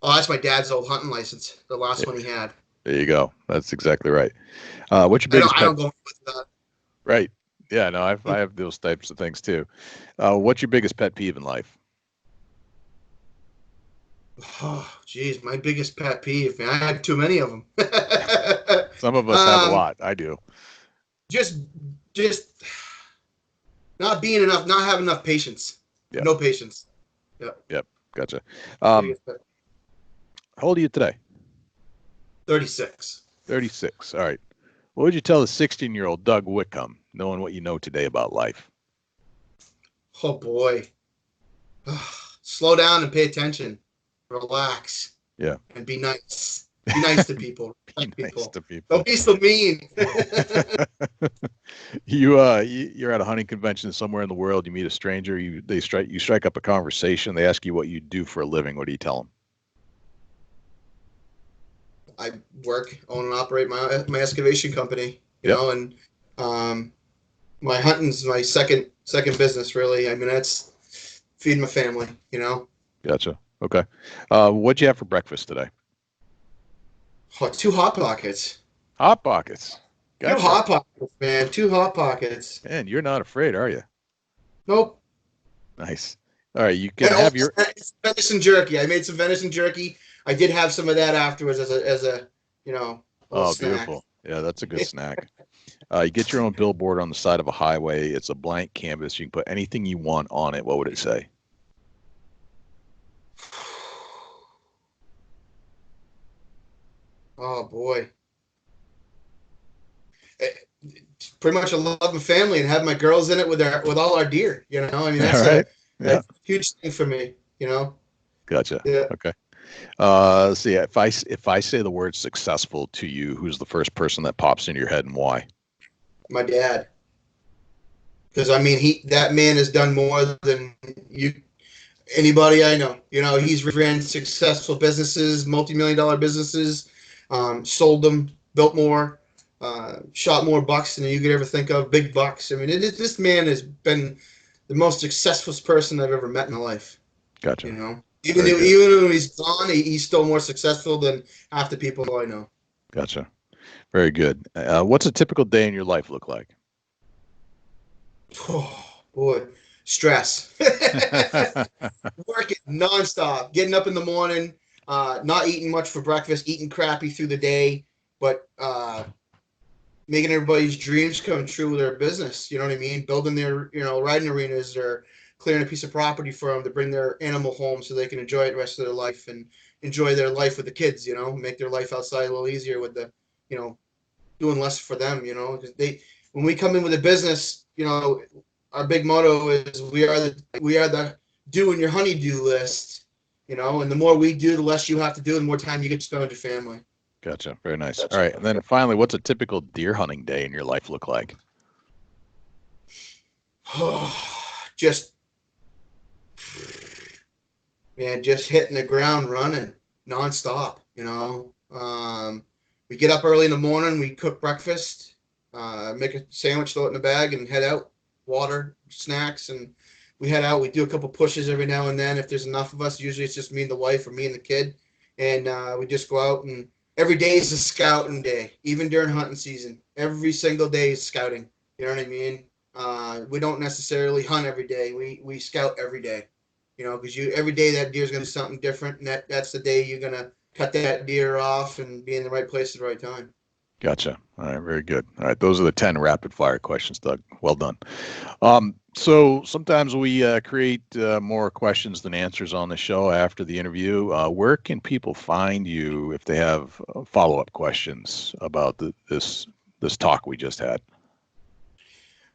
Speaker 2: Oh, that's my dad's old hunting license, the last one he had.
Speaker 1: There you go. That's exactly right. What's your biggest
Speaker 2: I don't go with that.
Speaker 1: Right. Yeah, no, I have those types of things too. What's your biggest pet peeve in life?
Speaker 2: Oh, geez, my biggest pet peeve, man. I have too many of them.
Speaker 1: Some of us have a lot. I do.
Speaker 2: Just not having enough patience.
Speaker 1: Yep.
Speaker 2: No patience.
Speaker 1: Yep. Gotcha. How old are you today?
Speaker 2: 36.
Speaker 1: 36. All right. What would you tell the 16-year-old Doug Whitcomb, knowing what you know today about life?
Speaker 2: Oh, boy. Slow down and pay attention. Relax.
Speaker 1: Yeah.
Speaker 2: And be nice. Be nice to people.
Speaker 1: Nice to people.
Speaker 2: Don't be so mean.
Speaker 1: You're at a hunting convention somewhere in the world. You meet a stranger. You strike up a conversation. They ask you what you do for a living. What do you tell them?
Speaker 2: I own and operate my excavation company. You know, and my hunting's my second business, really. I mean, that's feeding my family.
Speaker 1: Gotcha. Okay. What'd you have for breakfast today?
Speaker 2: Oh, 2 Hot Pockets.
Speaker 1: Hot Pockets. Gotcha.
Speaker 2: 2 Hot Pockets, man. 2 Hot Pockets.
Speaker 1: Man, you're not afraid, are you?
Speaker 2: Nope.
Speaker 1: Nice. All right, you can have your
Speaker 2: venison jerky. I made some venison jerky. I did have some of that afterwards as a snack.
Speaker 1: Beautiful. Yeah, that's a good snack. You get your own billboard on the side of a highway. It's a blank canvas. You can put anything you want on it. What would it say?
Speaker 2: Oh boy. Pretty much a loving family and have my girls in it with all our deer. I mean, that's a huge thing for me.
Speaker 1: Gotcha.
Speaker 2: Yeah.
Speaker 1: Okay. Let's see. If I say the word successful to you, who's the first person that pops into your head and why?
Speaker 2: My dad. Because I mean, that man has done more than anybody I know. He's ran successful businesses, multi-million-dollar businesses, sold them, built more, shot more bucks than you could ever think of, big bucks. I mean, this man has been the most successful person I've ever met in my life.
Speaker 1: Gotcha.
Speaker 2: Even when he's gone, he's still more successful than half the people I know.
Speaker 1: Gotcha. Very good. What's a typical day in your life look like?
Speaker 2: Oh, boy. Stress. Working nonstop. Getting up in the morning, not eating much for breakfast, eating crappy through the day, but making everybody's dreams come true with their business. You know what I mean? Building their, riding arenas or clearing a piece of property for them to bring their animal home so they can enjoy it the rest of their life and enjoy their life with the kids, make their life outside a little easier with the, doing less for them, because when we come in with a business, our big motto is we are the do in your honeydew list, and the more we do, the less you have to do, the more time you get to spend with your family.
Speaker 1: Gotcha. Very nice. All right. And then finally, what's a typical deer hunting day in your life look like?
Speaker 2: Just hitting the ground running nonstop. We get up early in the morning, we cook breakfast, make a sandwich, throw it in the bag, and head out. Water, snacks, and we head out. We do a couple pushes every now and then if there's enough of us. Usually it's just me and the wife or me and the kid, and we just go out, and every day is a scouting day, even during hunting season. Every single day is scouting. You know what I mean? We don't necessarily hunt every day. We scout every day, because every day that deer is going to do something different, and that's the day you're going to cut that deer off and be in the right place at the right time.
Speaker 1: Gotcha. All right. Very good. All right. Those are the 10 rapid fire questions, Doug. Well done. So sometimes we create more questions than answers on the show after the interview. Where can people find you if they have follow-up questions about this talk we just had?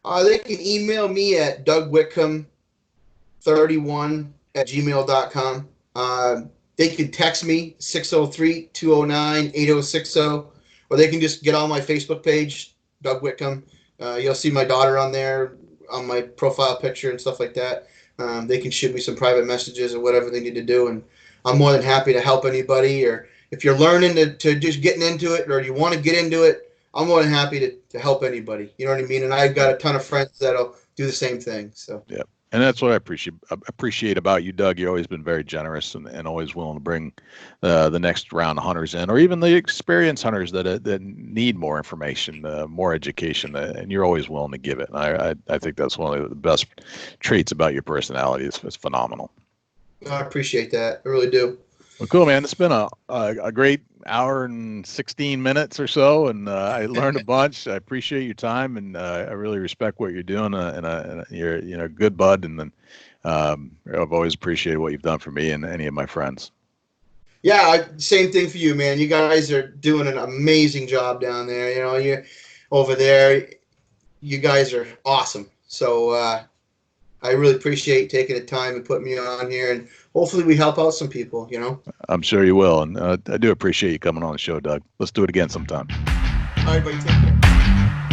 Speaker 2: They can email me at dougwhitcomb31@gmail.com. They can text me 603-209-8060, or they can just get on my Facebook page, Doug Whitcomb. You'll see my daughter on there on my profile picture and stuff like that. They can shoot me some private messages or whatever they need to do, and I'm more than happy to help anybody. Or if you're learning to just getting into it, or you want to get into it, I'm more than happy to help anybody. You know what I mean? And I've got a ton of friends that'll do the same thing. So
Speaker 1: yeah. And that's what I appreciate about you, Doug. You've always been very generous and always willing to bring the next round of hunters in, or even the experienced hunters that need more information, more education, and you're always willing to give it. And I think that's one of the best traits about your personality. It's phenomenal.
Speaker 2: I appreciate that. I really do.
Speaker 1: Well, cool, man. It's been a great hour and 16 minutes or so, and I learned a bunch. I appreciate your time, and I really respect what you're doing. And you're a good bud, and then I've always appreciated what you've done for me and any of my friends.
Speaker 2: Yeah, same thing for you, man. You guys are doing an amazing job down there. You're over there. You guys are awesome. So I really appreciate taking the time and putting me on here, and hopefully we help out some people,
Speaker 1: I'm sure you will, and I do appreciate you coming on the show, Doug. Let's do it again sometime.
Speaker 2: All right, buddy, take care.